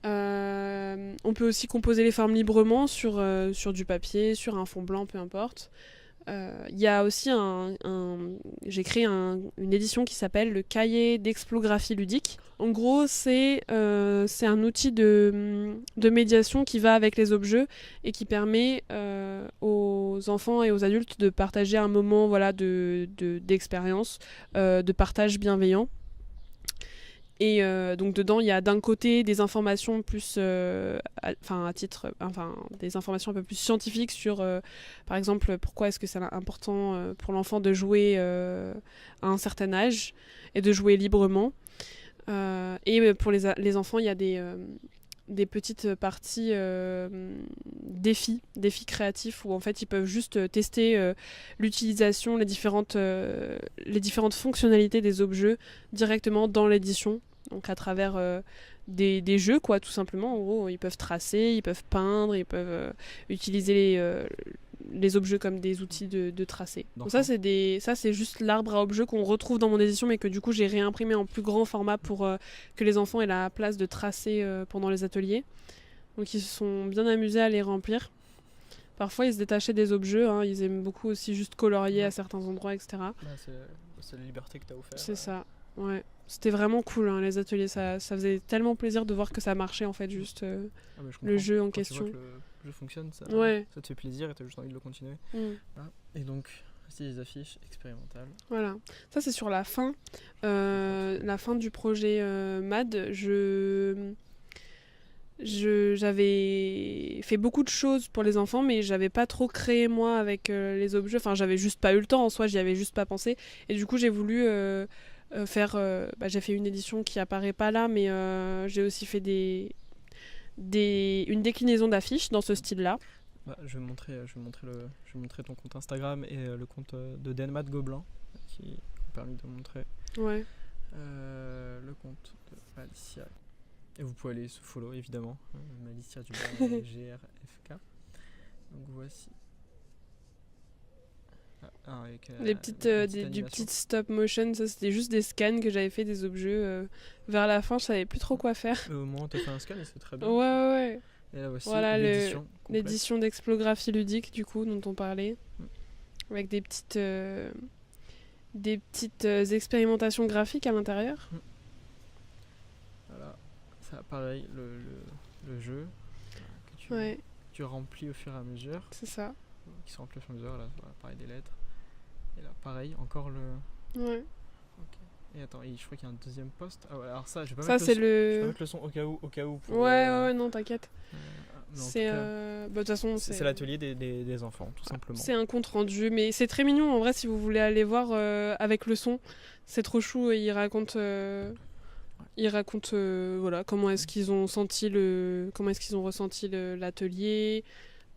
On peut aussi composer les formes librement sur du papier, sur un fond blanc, peu importe. Il y a aussi j'ai créé une édition qui s'appelle le cahier d'explographie ludique. En gros, c'est un outil de médiation qui va avec les objets, et qui permet aux enfants et aux adultes de partager un moment, voilà, d'expérience, de partage bienveillant. Et donc dedans, il y a d'un côté des informations plus, des informations un peu plus scientifiques sur, par exemple, pourquoi est-ce que c'est important pour l'enfant de jouer à un certain âge et de jouer librement. Et pour les enfants, il y a des petites parties défis créatifs, où en fait ils peuvent juste tester l'utilisation, les différentes fonctionnalités des objets directement dans l'édition. donc à travers des jeux, quoi, tout simplement. En gros, ils peuvent tracer, ils peuvent peindre, ils peuvent utiliser les objets comme des outils de tracé. Donc ça c'est juste l'arbre à objets qu'on retrouve dans mon édition, mais que du coup j'ai réimprimé en plus grand format pour que les enfants aient la place de tracer pendant les ateliers. Donc ils se sont bien amusés à les remplir. Parfois ils se détachaient des objets, hein. Ils aiment beaucoup aussi juste colorier à certains endroits, etc. C'est la liberté que tu as offert. C'est ça, ouais. C'était vraiment cool, hein, les ateliers, ça faisait tellement plaisir de voir que ça marchait en fait, juste le jeu en question. Tu vois que le jeu fonctionne, ça te fait plaisir et tu as juste envie de le continuer. Et donc, c'est des affiches expérimentales. Voilà, ça c'est sur la fin du projet MAD. J'avais fait beaucoup de choses pour les enfants, mais j'avais pas trop créé moi avec les objets. Enfin, j'avais juste pas eu le temps en soi, j'y avais juste pas pensé. Et du coup, j'ai voulu faire. J'ai fait une édition qui apparaît pas là, mais j'ai aussi fait une déclinaison d'affiches dans ce style-là. Je vais montrer ton compte Instagram et le compte de Denmat Gobelin qui ont permis de montrer le compte de Malicia. Et vous pouvez aller se follow évidemment, Malicia du GRFK. Donc voici. Avec, du petit stop motion, ça c'était juste des scans que j'avais fait des objets. Vers la fin, je savais plus trop quoi faire. Au moment où tu as fait un scan et c'est très bien. Ouais. Et là voici voilà l'édition d'explographie ludique du coup dont on parlait, avec des petites expérimentations graphiques à l'intérieur. Voilà, ça pareil le jeu que tu remplis au fur et à mesure. C'est ça. Qui sont remplis au fur et à mesure, là pareil des lettres. Et là pareil encore le. Ouais. Ok. Et attends, je crois qu'il y a un deuxième poste. Ah ouais, alors ça, je vais pas ça, mettre c'est je vais mettre le son au cas où. Pour, ouais, non, t'inquiète. C'est de toute façon, c'est l'atelier des enfants, tout simplement. C'est un compte rendu, mais c'est très mignon en vrai si vous voulez aller voir avec le son. C'est trop chou et il raconte voilà, comment est-ce qu'ils ont ressenti l'atelier,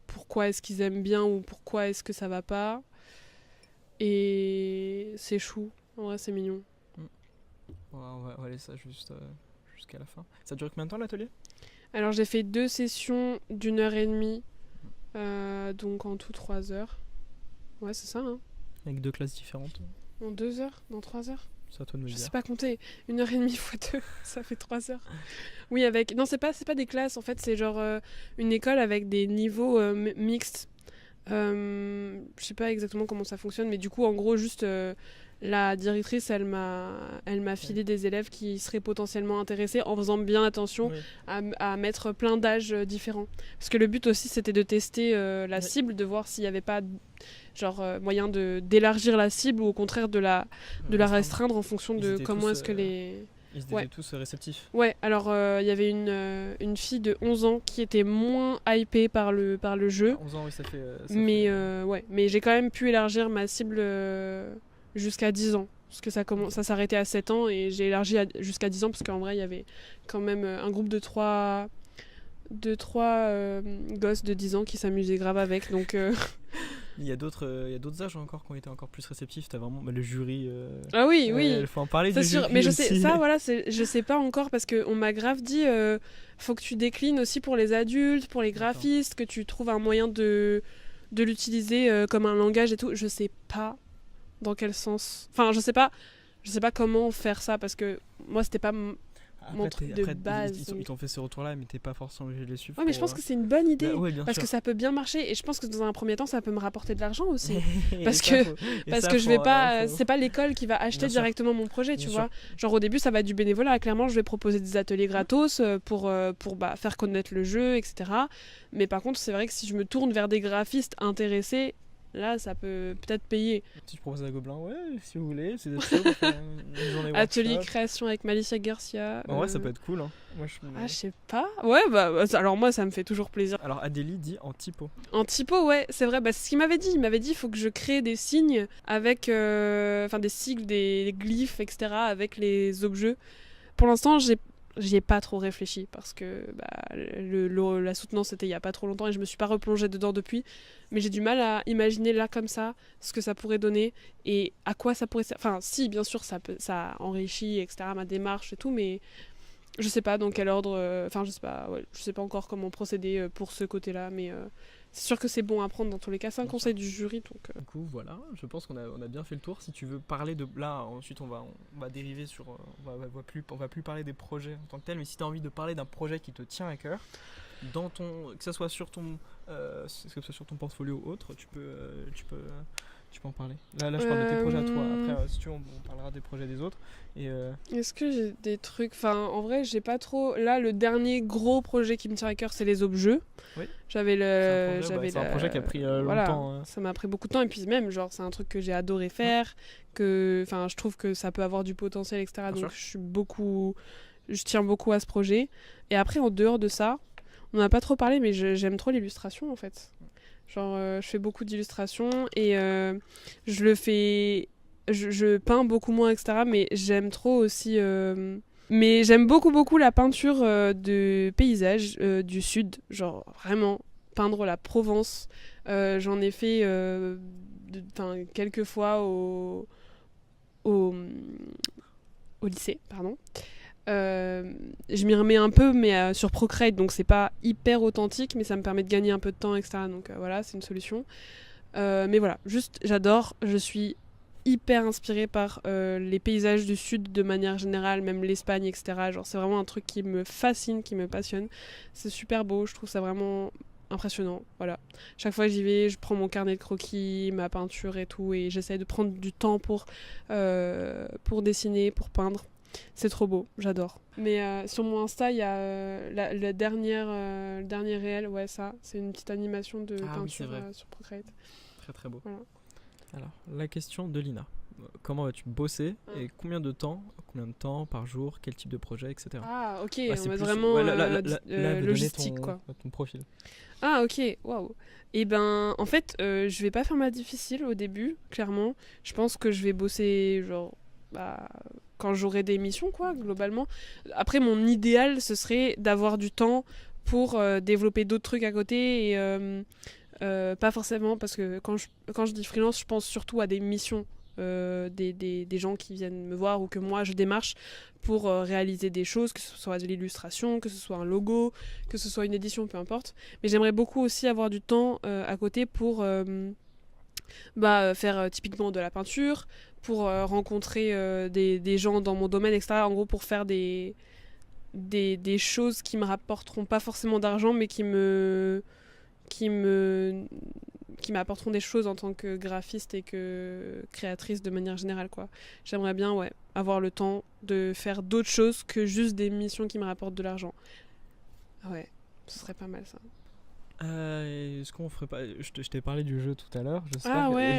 pourquoi est-ce qu'ils aiment bien ou pourquoi est-ce que ça va pas. Et c'est chou, en vrai c'est mignon. On va aller ça jusqu'à la fin. Ça dure combien de temps l'atelier ? Alors j'ai fait 2 sessions d'1h30, donc en tout 3 heures. Ouais, c'est ça, hein. Avec 2 classes différentes. En 2 heures, dans 3 heures. C'est à toi de me dire. Je sais pas compter. 1h30 x 2, ça fait 3 heures. Oui, non, c'est pas des classes, en fait, c'est genre une école avec des niveaux mixtes. Je sais pas exactement comment ça fonctionne, mais du coup, en gros, juste la directrice, elle m'a filé des élèves qui seraient potentiellement intéressés en faisant bien attention à mettre plein d'âges différents. Parce que le but aussi, c'était de tester la cible, de voir s'il y avait pas moyen d'élargir la cible ou au contraire de la restreindre en fonction de comment est-ce que les... Ils étaient tous réceptifs. Ouais, alors il y avait une fille de 11 ans qui était moins hypée par le jeu. 11 ans, oui, ça fait... mais j'ai quand même pu élargir ma cible jusqu'à 10 ans. Parce que ça s'arrêtait à 7 ans et j'ai élargi jusqu'à 10 ans parce qu'en vrai, il y avait quand même un groupe de 3 gosses de 10 ans qui s'amusaient grave avec. Donc... Il y a d'autres âges encore qui ont été encore plus réceptifs. T'as vraiment le jury. Ah oui. Il faut en parler du sûr. jury. Mais aussi. Je sais pas encore parce qu'on m'a grave dit faut que tu déclines aussi pour les adultes, pour les graphistes, que tu trouves un moyen de l'utiliser comme un langage et tout. Je sais pas dans quel sens. Enfin, je sais pas comment faire ça parce que moi c'était pas mon truc de base. Ils t'ont fait ce retour-là, mais t'es pas forcément obligé de les suivre. Ouais, mais je pense que c'est une bonne idée. Parce que ça peut bien marcher et je pense que dans un premier temps, ça peut me rapporter de l'argent aussi. parce que je vais pas. C'est pas l'école qui va acheter directement mon projet, tu vois. Genre au début, ça va être du bénévolat. Clairement, je vais proposer des ateliers gratos pour faire connaître le jeu, etc. Mais par contre, c'est vrai que si je me tourne vers des graphistes intéressés, là, ça peut peut-être payer. Si je propose à Gobelin, si vous voulez, c'est d'être sûr de faire une journée atelier création avec Malicia Garcia. En vrai, ça peut être cool. Hein. Moi, je sais pas. Ouais, alors moi, ça me fait toujours plaisir. Alors, Adélie dit en typo. En typo, ouais, c'est vrai. C'est ce qu'il m'avait dit. Il m'avait dit il faut que je crée des signes avec des sigles, des glyphes, etc. avec les objets. Pour l'instant, j'y ai pas trop réfléchi parce que la soutenance c'était il y a pas trop longtemps et je me suis pas replongée dedans depuis. Mais j'ai du mal à imaginer là comme ça ce que ça pourrait donner et à quoi ça pourrait. Enfin, si bien sûr ça enrichit etc. ma démarche et tout, mais je sais pas dans quel ordre. Enfin, je sais pas. Ouais, je sais pas encore comment procéder pour ce côté-là, mais c'est sûr que c'est bon à prendre dans tous les cas. C'est un conseil du jury, donc. Du coup, voilà, je pense qu'on a bien fait le tour. Si tu veux parler de là, ensuite on va dériver sur. On va plus parler des projets en tant que tel, mais si tu as envie de parler d'un projet qui te tient à cœur, que ce soit sur ton portfolio ou autre, tu peux en parler. Là je parle de tes projets à toi. Après, si tu veux, on parlera des projets des autres. Est-ce que j'ai des trucs. Enfin, en vrai, j'ai pas trop. Là, le dernier gros projet qui me tient à cœur, c'est les objets. Oui. C'est un projet qui a pris voilà, longtemps. Ça m'a pris beaucoup de temps. Et puis, même, genre, c'est un truc que j'ai adoré faire. Enfin, je trouve que ça peut avoir du potentiel, etc. Bien donc, sûr. je tiens beaucoup à ce projet. Et après, en dehors de ça, on n'a pas trop parlé, mais j'aime trop l'illustration, en fait. Genre, je fais beaucoup d'illustrations et je peins beaucoup moins, etc. Mais j'aime trop aussi. Mais j'aime beaucoup la peinture de paysages du sud. Genre, vraiment, peindre la Provence. J'en ai fait quelques fois au lycée, pardon. Je m'y remets un peu mais sur Procreate, donc c'est pas hyper authentique mais ça me permet de gagner un peu de temps, etc. Donc voilà, c'est une solution, mais voilà, juste j'adore, je suis hyper inspirée par les paysages du sud de manière générale, même l'Espagne, etc. Genre c'est vraiment un truc qui me fascine, qui me passionne, c'est super beau, je trouve ça vraiment impressionnant. Voilà, chaque fois que j'y vais, je prends mon carnet de croquis, ma peinture et tout, et j'essaie de prendre du temps pour dessiner, pour peindre. C'est trop beau, j'adore. Mais sur mon Insta, il y a le dernier réel, ouais, ça, c'est une petite animation de peinture sur Procreate. Très très beau. Voilà. Alors, la question de Lina. Comment vas-tu bosser et combien de temps par jour, quel type de projet, etc. Ah, ok, c'est on va plus, vraiment logistique, quoi. Ton profil. Ah, ok, waouh. Et ben, en fait, je vais pas faire ma difficile au début, clairement. Je pense que je vais bosser, genre, quand j'aurai des missions, quoi, globalement. Après, mon idéal, ce serait d'avoir du temps pour développer d'autres trucs à côté et pas forcément, parce que quand je dis freelance, je pense surtout à des missions, des gens qui viennent me voir ou que moi je démarche pour réaliser des choses, que ce soit de l'illustration, que ce soit un logo, que ce soit une édition, peu importe. Mais j'aimerais beaucoup aussi avoir du temps à côté pour faire typiquement de la peinture, pour rencontrer des gens dans mon domaine, etc. En gros, pour faire des choses qui me rapporteront pas forcément d'argent, mais qui m'apporteront des choses en tant que graphiste et que créatrice de manière générale, quoi. J'aimerais bien, avoir le temps de faire d'autres choses que juste des missions qui me rapportent de l'argent. Ouais, ce serait pas mal, ça. Est-ce qu'on ferait pas... Je t'ai parlé du jeu tout à l'heure,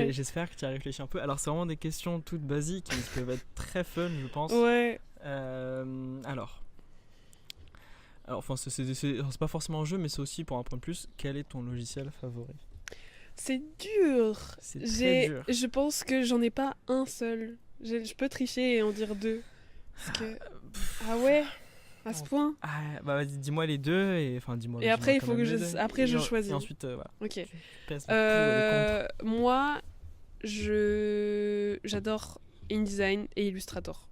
j'espère que tu as réfléchi un peu. Alors c'est vraiment des questions toutes basiques qui peuvent être très fun, je pense. Ouais. Alors enfin c'est pas forcément un jeu, mais c'est aussi pour un point de plus. Quel est ton logiciel favori? C'est dur. C'est très dur. Je pense que j'en ai pas un seul. Je peux tricher et en dire deux. Parce que... Ah ouais, à ce point. Bah vas-y, dis-moi les deux et dis-moi. Et après il faut que je choisis. Et ensuite voilà. Ok. Pèse moi, j'adore InDesign et Illustrator.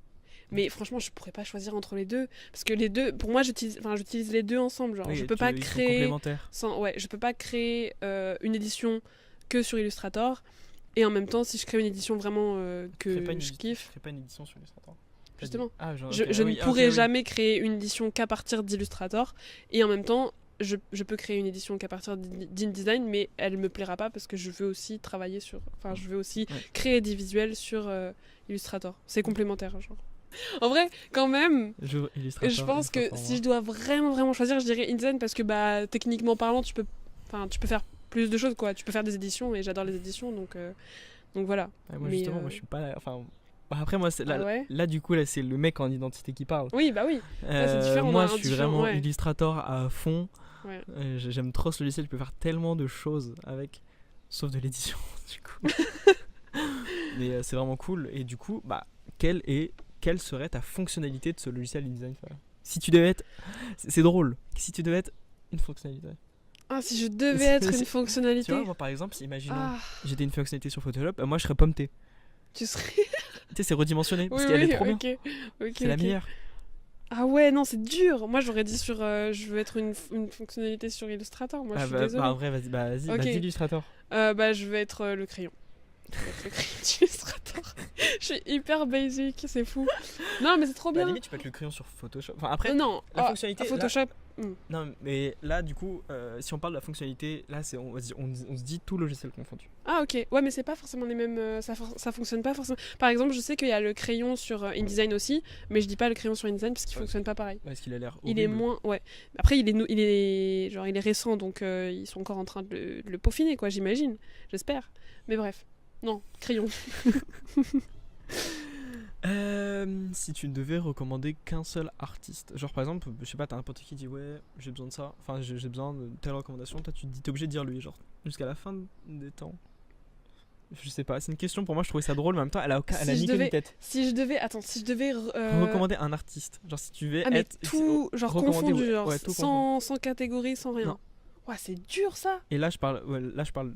Mais franchement, je pourrais pas choisir entre les deux parce que les deux, pour moi, j'utilise les deux ensemble. Genre, je peux pas créer je peux pas créer une édition que sur Illustrator et en même temps, si je crée une édition vraiment que je kiffe. Je crée pas une édition sur Illustrator. Justement, je ne pourrais jamais créer une édition qu'à partir d'Illustrator et en même temps, je peux créer une édition qu'à partir d'InDesign, mais elle me plaira pas parce que je veux aussi travailler sur, je veux aussi créer des visuels sur Illustrator. C'est complémentaire, genre. En vrai, quand même, je pense que si je dois vraiment choisir, je dirais InDesign parce que techniquement parlant, tu peux faire plus de choses, quoi. Tu peux faire des éditions et j'adore les éditions, donc voilà. Moi justement, moi je suis pas... après moi c'est là du coup là c'est le mec en identité qui parle. Oui, bah oui. C'est différent, moi je suis vraiment Illustrator à fond. J'aime trop ce logiciel, tu peux faire tellement de choses avec, sauf de l'édition du coup. Mais c'est vraiment cool. Et du coup, quelle serait ta fonctionnalité de ce logiciel InDesign? Si tu devais être... C'est drôle. Si tu devais être une fonctionnalité. Ah, si je devais être une Tu fonctionnalité. vois, moi par exemple, si imaginons Ah, j'étais une fonctionnalité sur Photoshop, moi je serais pomme thé. tu serais. Tu sais, c'est redimensionné parce Oui, qu'elle oui, est trop bien. ok. C'est la meilleure. Ah ouais, non, c'est dur. Moi, j'aurais dit sur. Je veux être une fonctionnalité sur Illustrator. Moi, je suis désolée. En vrai, vas-y, Ok. dis Illustrator. Je vais être le crayon. Je vais être le crayon d'Illustrator. Je suis hyper basic, c'est fou. Non, mais c'est trop Bah, à la bien. limite, tu peux être le crayon sur Photoshop. Enfin, après, Non, la fonctionnalité. Photoshop. Non, mais là, du coup, si on parle de la fonctionnalité, là, on se dit tout logiciel confondu. Ah ok, ouais mais c'est pas forcément les mêmes, ça fonctionne pas forcément. Par exemple je sais qu'il y a le crayon sur InDesign aussi, mais je dis pas le crayon sur InDesign parce qu'il fonctionne pas pareil. Parce qu'il a l'air Il est horrible. moins, ouais. Après il est récent donc ils sont encore en train de le peaufiner quoi j'imagine, j'espère. Mais bref, non, crayon. Si tu ne devais recommander qu'un seul artiste, genre par exemple, je sais pas, t'as n'importe qui dit ouais, j'ai besoin de ça, enfin j'ai besoin de telle recommandation, toi tu te dis t'es obligé de dire lui, genre jusqu'à la fin des temps. Je sais pas, c'est une question pour moi, je trouvais ça drôle, mais en même temps elle a ni queue ni tête. Si je devais Recommander un artiste, genre si tu veux mais être tout genre recommander, confondu, genre ouais, tout sans catégorie, sans rien. Non. Ouais, c'est dur ça. Et là je parle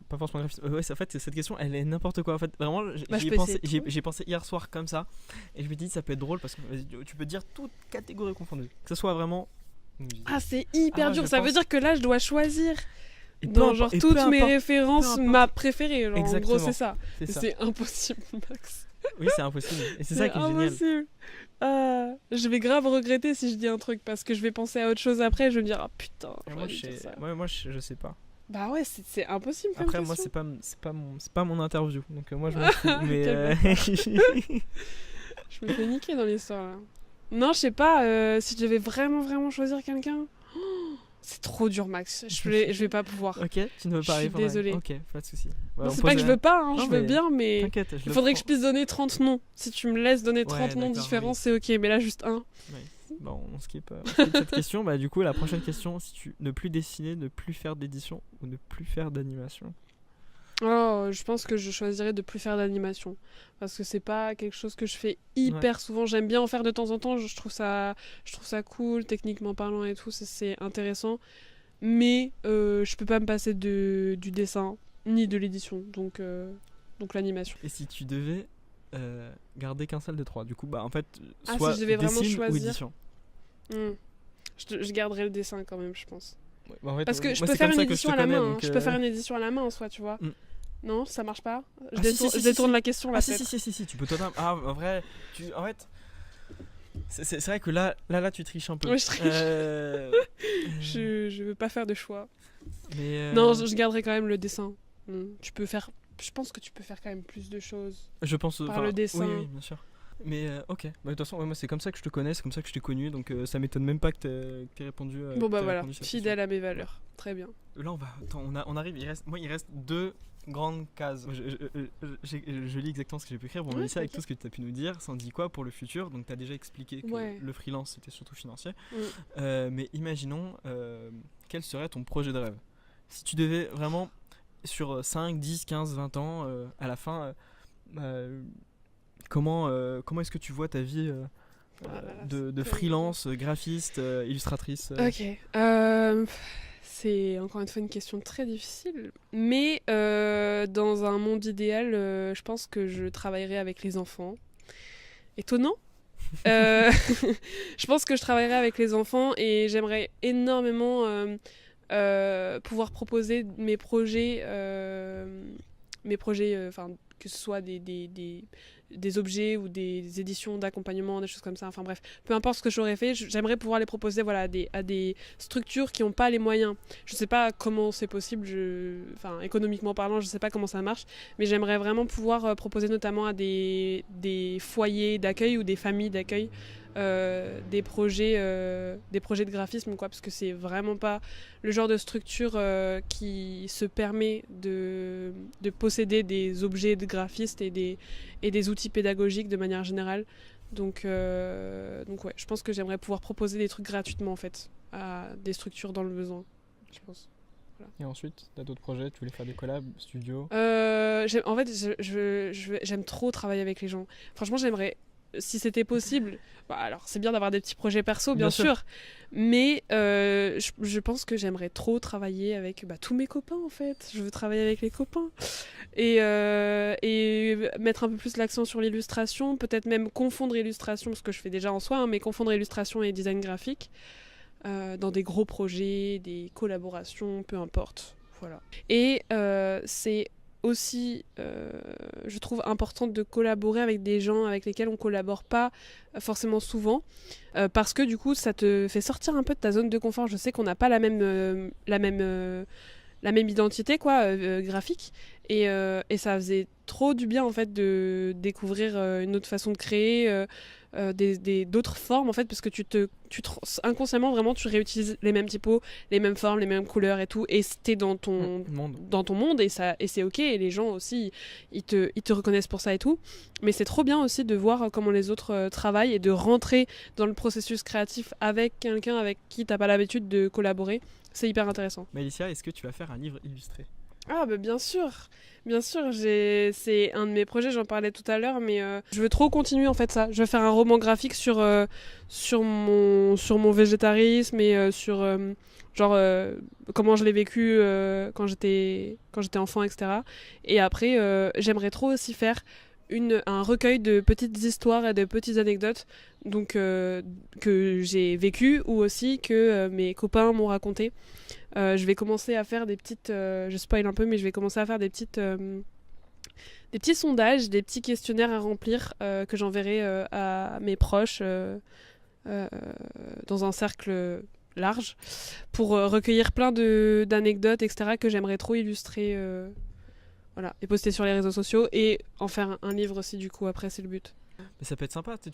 pas forcément graphiste. Ouais, en fait cette question elle est n'importe quoi. En fait vraiment Bah, j'ai pensé hier soir comme ça et je me dis ça peut être drôle parce que tu peux dire toute catégorie confondue. Que ce soit vraiment. Ah, c'est hyper dur. Ça veut dire que là je dois choisir Et dans genre et toutes peu mes importe. références ma préférée. Genre, en Exactement. gros c'est ça. C'est ça. C'est impossible Max. Oui c'est impossible. Et c'est ça qui est génial. Impossible. Ah, je vais grave regretter si je dis un truc parce que je vais penser à autre chose après et je vais me dire ah putain. Moi je sais pas. Bah ouais c'est impossible. Comme Après moi question. c'est pas mon interview donc moi je m'en fous. Mais Je me fais niquer dans l'histoire là. Non je sais pas si je devais vraiment choisir quelqu'un. C'est trop dur Max. Je vais pas pouvoir. Ok, tu ne veux pas Je suis répondre. désolée. Ok, pas de soucis. Non, c'est pas que je veux pas, hein, Non, je veux mais bien, mais T'inquiète, il faudrait que je puisse donner 30 noms. Si tu me laisses donner 30 noms d'accord, différents, oui. c'est ok, mais là juste un. Bon, on skip cette question. Bah, du coup, la prochaine question, si tu ne plus dessiner, ne plus faire d'édition ou ne plus faire d'animation. Oh, je pense que je choisirais de plus faire d'animation. Parce que c'est pas quelque chose que je fais hyper souvent. J'aime bien en faire de temps en temps, je trouve ça cool, techniquement parlant et tout, c'est intéressant. Mais je peux pas me passer du dessin, ni de l'édition, donc l'animation. Et si tu devais garder qu'un seul des trois, du coup, bah en fait, Ah, soit si je devais vraiment dessin ou choisir. édition. Je garderais le dessin quand même, je pense. Ouais, bah, en fait, Parce que je moi, peux c'est faire comme une ça que édition te à la connais, main. donc, Je peux faire une édition à la main en soi, tu vois. Mm. Non, ça marche pas. Je Ah, si, détourne si. la question là. Ah si, tu peux totalement. Ah, en vrai, en fait, c'est vrai que là, tu triches un peu. Oui, je triche. Je veux pas faire de choix. Mais Non, je garderai quand même le dessin. Tu peux faire. Je pense que tu peux faire quand même plus de choses. je pense par le dessin. Oui, bien sûr. Mais ok, bah, de toute façon, ouais, moi c'est comme ça que je te connais, c'est comme ça que je t'ai connu, donc ça m'étonne même pas que t'aies répondu. Bon bah t'aies voilà, répondu cette fidèle à mes valeurs. Très bien. question. Là, on arrive. Il reste deux grandes cases. Je lis exactement ce que j'ai pu écrire. Bon, on Ouais, lit ça avec ok. tout ce que tu as pu nous dire. Ça en dit quoi pour le futur? Donc, tu as déjà expliqué que Ouais. le freelance c'était surtout financier. Mm. Mais imaginons quel serait ton projet de rêve. Si tu devais vraiment, sur 5, 10, 15, 20 ans, à la fin, comment est-ce que tu vois ta vie de freelance, graphiste, illustratrice Ok. C'est encore une fois une question très difficile. Mais dans un monde idéal, je pense que je travaillerai avec les enfants. Étonnant. Je pense que je travaillerai avec les enfants et j'aimerais énormément pouvoir proposer mes projets, enfin que ce soit des objets ou des éditions d'accompagnement, des choses comme ça, enfin bref, peu importe ce que j'aurais fait, j'aimerais pouvoir les proposer voilà, à des structures qui n'ont pas les moyens. Je sais pas comment c'est possible, enfin économiquement parlant, je sais pas comment ça marche, mais j'aimerais vraiment pouvoir proposer notamment à des foyers d'accueil ou des familles d'accueil des projets de graphisme quoi, parce que c'est vraiment pas le genre de structure qui se permet de posséder des objets de graphiste et des outils pédagogiques de manière générale. Donc ouais, je pense que j'aimerais pouvoir proposer des trucs gratuitement en fait à des structures dans le besoin, je pense. Voilà. Et ensuite, t'as d'autres projets? Tu voulais faire des collabs, studios? En fait, j'aime trop travailler avec les gens. Franchement, j'aimerais si c'était possible, alors c'est bien d'avoir des petits projets perso, bien Bien sûr, mais je pense que j'aimerais trop travailler avec tous mes copains en fait. Je veux travailler avec les copains et mettre un peu plus l'accent sur l'illustration, peut-être même confondre illustration, ce que je fais déjà en soi, hein, mais confondre illustration et design graphique dans des gros projets, des collaborations, peu importe. Voilà. Et c'est aussi, je trouve important de collaborer avec des gens avec lesquels on collabore pas forcément souvent, parce que du coup ça te fait sortir un peu de ta zone de confort. Je sais qu'on n'a pas la même identité graphique, et ça faisait trop du bien en fait de découvrir une autre façon de créer, d'autres formes en fait, parce que inconsciemment vraiment tu réutilises les mêmes typos, les mêmes formes, les mêmes couleurs et tout, et t'es dans ton monde, et c'est ok, et les gens aussi ils te reconnaissent pour ça et tout, mais c'est trop bien aussi de voir comment les autres travaillent et de rentrer dans le processus créatif avec quelqu'un avec qui t'as pas l'habitude de collaborer. C'est hyper intéressant. Alicia, est-ce que tu vas faire un livre illustré? Ah bah bien sûr, c'est un de mes projets, j'en parlais tout à l'heure, mais je veux trop continuer en fait ça. Je veux faire un roman graphique sur mon végétarisme et sur comment je l'ai vécu quand j'étais enfant, etc. Et après, j'aimerais trop aussi faire un recueil de petites histoires et de petites anecdotes, donc que j'ai vécues ou aussi que mes copains m'ont raconté. Je vais commencer à faire des petites... je spoil un peu, mais je vais commencer à faire des petits sondages, des petits questionnaires à remplir que j'enverrai à mes proches dans un cercle large pour recueillir plein d'anecdotes, etc. que j'aimerais trop illustrer voilà, et poster sur les réseaux sociaux et en faire un livre aussi, du coup, après, c'est le but. Mais ça peut être sympa, c'est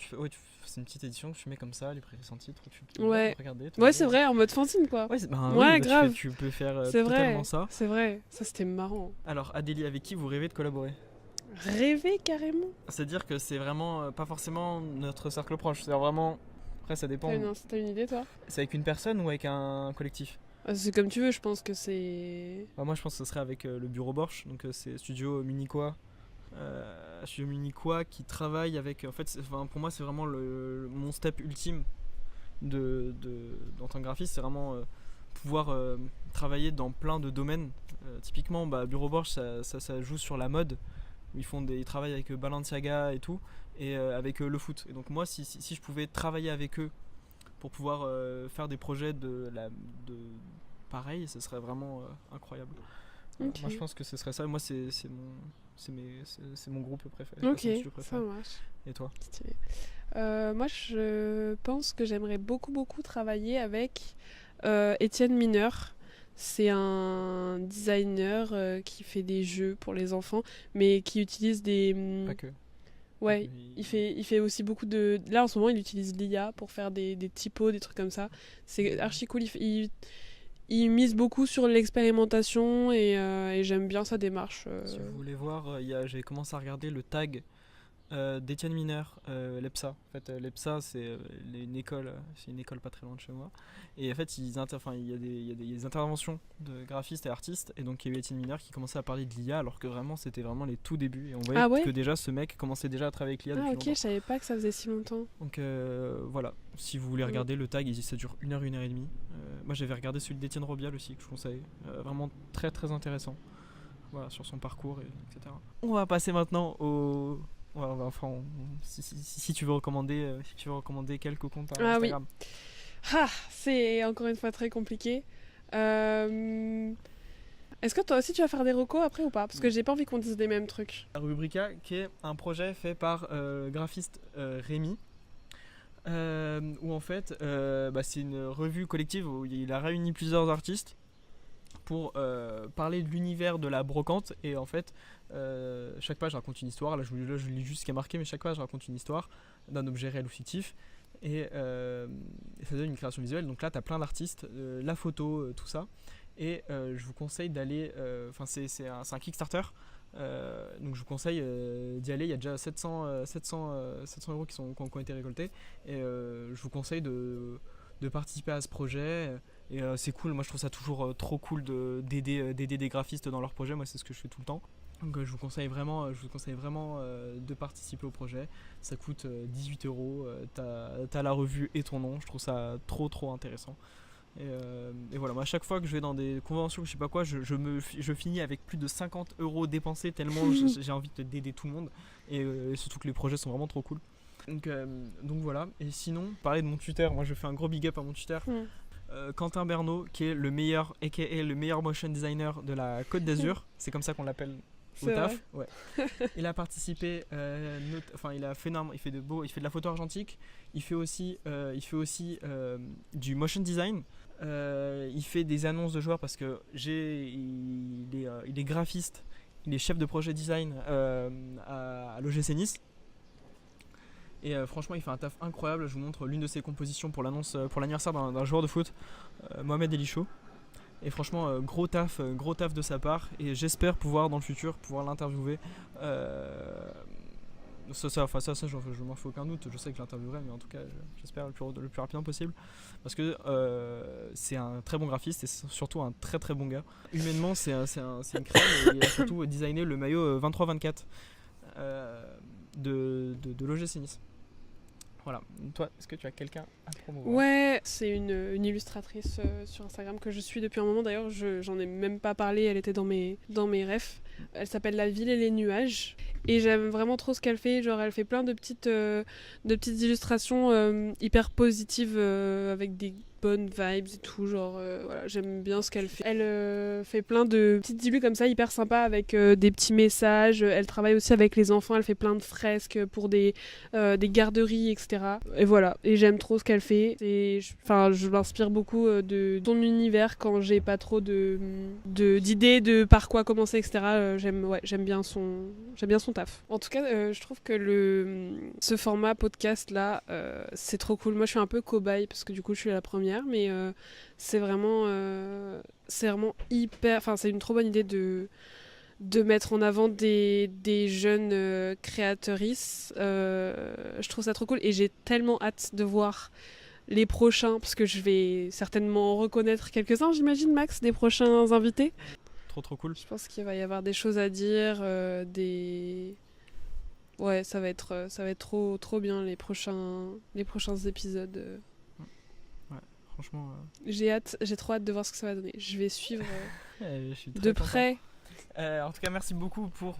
une petite édition que tu mets comme ça, les préfets sans titre, ouais. Regarder. Ouais, c'est vrai, en mode fanzine quoi. Ouais, grave. Tu peux faire c'est totalement vrai, ça. C'est vrai, ça c'était marrant. Alors, Adélie, avec qui vous rêvez de collaborer? Rêver carrément? C'est-à-dire que c'est vraiment pas forcément notre cercle proche, c'est vraiment. Après, ça dépend. T'as une idée, toi? C'est avec une personne ou avec un collectif? C'est comme tu veux, je pense que c'est. Moi, je pense que ce serait avec le bureau Borch, donc c'est Studio Munichois. Studio Munichois qui travaille avec. En fait, pour moi, c'est vraiment mon step ultime en tant que graphiste, c'est vraiment pouvoir travailler dans plein de domaines. Typiquement, Bureau Borch, ça joue sur la mode, où ils travaillent avec Balenciaga et tout, et avec le foot. Et donc moi, si je pouvais travailler avec eux pour pouvoir faire des projets pareil, ce serait vraiment incroyable. Okay. Moi, je pense que ce serait ça. Moi, c'est mon groupe préféré. Ok, ça marche. Et toi? Moi, je pense que j'aimerais beaucoup travailler avec Étienne Mineur. C'est un designer qui fait des jeux pour les enfants, mais qui utilise des... Pas que. Ouais, il fait aussi beaucoup de... Là, en ce moment, il utilise l'IA pour faire des typos, des trucs comme ça. C'est archi cool. Il mise beaucoup sur l'expérimentation et j'aime bien sa démarche. Si vous voulez voir, j'ai commencé à regarder le tag d'Étienne Mineur, l'EPSA. En fait, l'EPSA, c'est une école pas très loin de chez moi. Et en fait, il y a des interventions de graphistes et artistes. Et donc, il y a eu Étienne Mineur qui commençait à parler de l'IA, alors que vraiment, c'était vraiment les tout débuts. Et on voyait que déjà, ce mec commençait déjà à travailler avec l'IA depuis longtemps. Je savais pas que ça faisait si longtemps. Donc, voilà. Si vous voulez regarder le tag, ça dure 1 heure, 1 heure et demie. Moi, j'avais regardé celui d'Étienne Robial aussi, que je conseille. Vraiment très, très intéressant. Voilà, sur son parcours, etc. On va passer maintenant au... si tu veux recommander quelques comptes à Instagram. Oui. C'est encore une fois très compliqué. Est-ce que toi aussi tu vas faire des recos après ou pas? Parce que j'ai pas envie qu'on dise des mêmes trucs. Rubrica, qui est un projet fait par graphiste Rémi, où en fait c'est une revue collective où il a réuni plusieurs artistes pour parler de l'univers de la brocante. Et en fait chaque page raconte une histoire. Là je lis juste ce qui est marqué, mais chaque page raconte une histoire d'un objet réel ou fictif, et ça donne une création visuelle. Donc là tu as plein d'artistes, la photo, tout ça. Et je vous conseille d'aller, c'est un Kickstarter, donc je vous conseille d'y aller. Il y a déjà 700 euros qui ont été récoltés, et je vous conseille de participer à ce projet. Et c'est cool, moi je trouve ça toujours trop cool d'aider des graphistes dans leurs projets. Moi c'est ce que je fais tout le temps. Donc je vous conseille vraiment de participer au projet. Ça coûte 18 €. T'as la revue et ton nom. Je trouve ça trop intéressant. Et voilà, moi à chaque fois que je vais dans des conventions, je sais pas quoi, je finis avec plus de 50 € dépensés tellement j'ai envie d'aider tout le monde. Et surtout que les projets sont vraiment trop cool. Donc voilà. Et sinon, parler de mon tuteur, moi je fais un gros big up à mon tuteur. Quentin Bernot, qui est le meilleur motion designer de la Côte d'Azur. C'est comme ça qu'on l'appelle au taf. Ouais. Il a participé, il fait de la photo argentique. Il fait aussi du motion design. Il fait des annonces de joueurs parce que il est graphiste. Il est chef de projet design à l'OGC Nice. Et franchement, il fait un taf incroyable. Je vous montre l'une de ses compositions pour l'anniversaire d'un joueur de foot, Mohamed Elicho. Et franchement, gros taf de sa part. Et j'espère pouvoir dans le futur l'interviewer. Ça, je m'en fais aucun doute. Je sais que je l'interviewerai, mais en tout cas, j'espère le plus rapidement possible. Parce que c'est un très bon graphiste et c'est surtout un très bon gars. Humainement, c'est une crème. Et il a surtout designé le maillot 23-24 de l'OGC Nice. Voilà. Toi, est-ce que tu as quelqu'un à promouvoir ? Ouais, c'est une illustratrice sur Instagram que je suis depuis un moment. D'ailleurs, j'en ai même pas parlé, elle était dans mes refs. Elle s'appelle La Ville et les Nuages. Et j'aime vraiment trop ce qu'elle fait. Genre, elle fait plein de petites illustrations hyper positives avec des bonnes vibes et tout. Genre, voilà, j'aime bien ce qu'elle fait. Elle fait plein de petites illus comme ça, hyper sympas, avec des petits messages. Elle travaille aussi avec les enfants. Elle fait plein de fresques pour des garderies, etc. Et voilà. Et j'aime trop ce qu'elle fait. Je m'inspire beaucoup de son univers quand j'ai pas trop d'idées de par quoi commencer, etc. J'aime bien son taf. En tout cas, je trouve que ce format podcast là, c'est trop cool. Moi, je suis un peu cobaye parce que du coup, je suis la première, mais c'est vraiment hyper. Enfin, c'est une trop bonne idée de mettre en avant des jeunes créatrices. Je trouve ça trop cool et j'ai tellement hâte de voir les prochains, parce que je vais certainement reconnaître quelques-uns, j'imagine, Max, des prochains invités. Trop cool. Je pense qu'il va y avoir des choses à dire, Ouais, ça va être trop bien les prochains épisodes. Ouais, franchement. J'ai trop hâte de voir ce que ça va donner. Je vais suivre je suis de content. près. En tout cas, merci beaucoup pour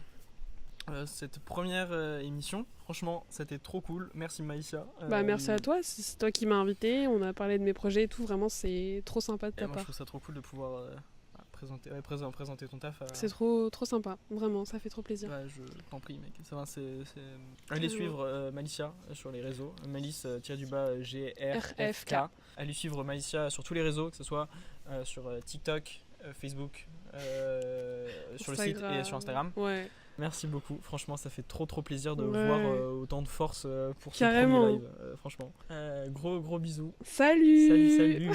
cette première émission. Franchement, c'était trop cool. Merci Maïssa. Merci à toi. C'est toi qui m'as invité. On a parlé de mes projets et tout. Vraiment, c'est trop sympa de ta part. Je trouve ça trop cool de pouvoir présenter ton taf. C'est trop sympa. Vraiment, ça fait trop plaisir. Ouais, je t'en prie, mec. Ça va, Allez suivre Malicia sur les réseaux. Malice-GRFK. Allez suivre Malicia sur tous les réseaux, que ce soit sur TikTok, Facebook, sur le site et sur Instagram. Ouais. Merci beaucoup, franchement ça fait trop plaisir de voir autant de force pour ce Carrément. premier live, franchement. Gros bisous. Salut. Salut.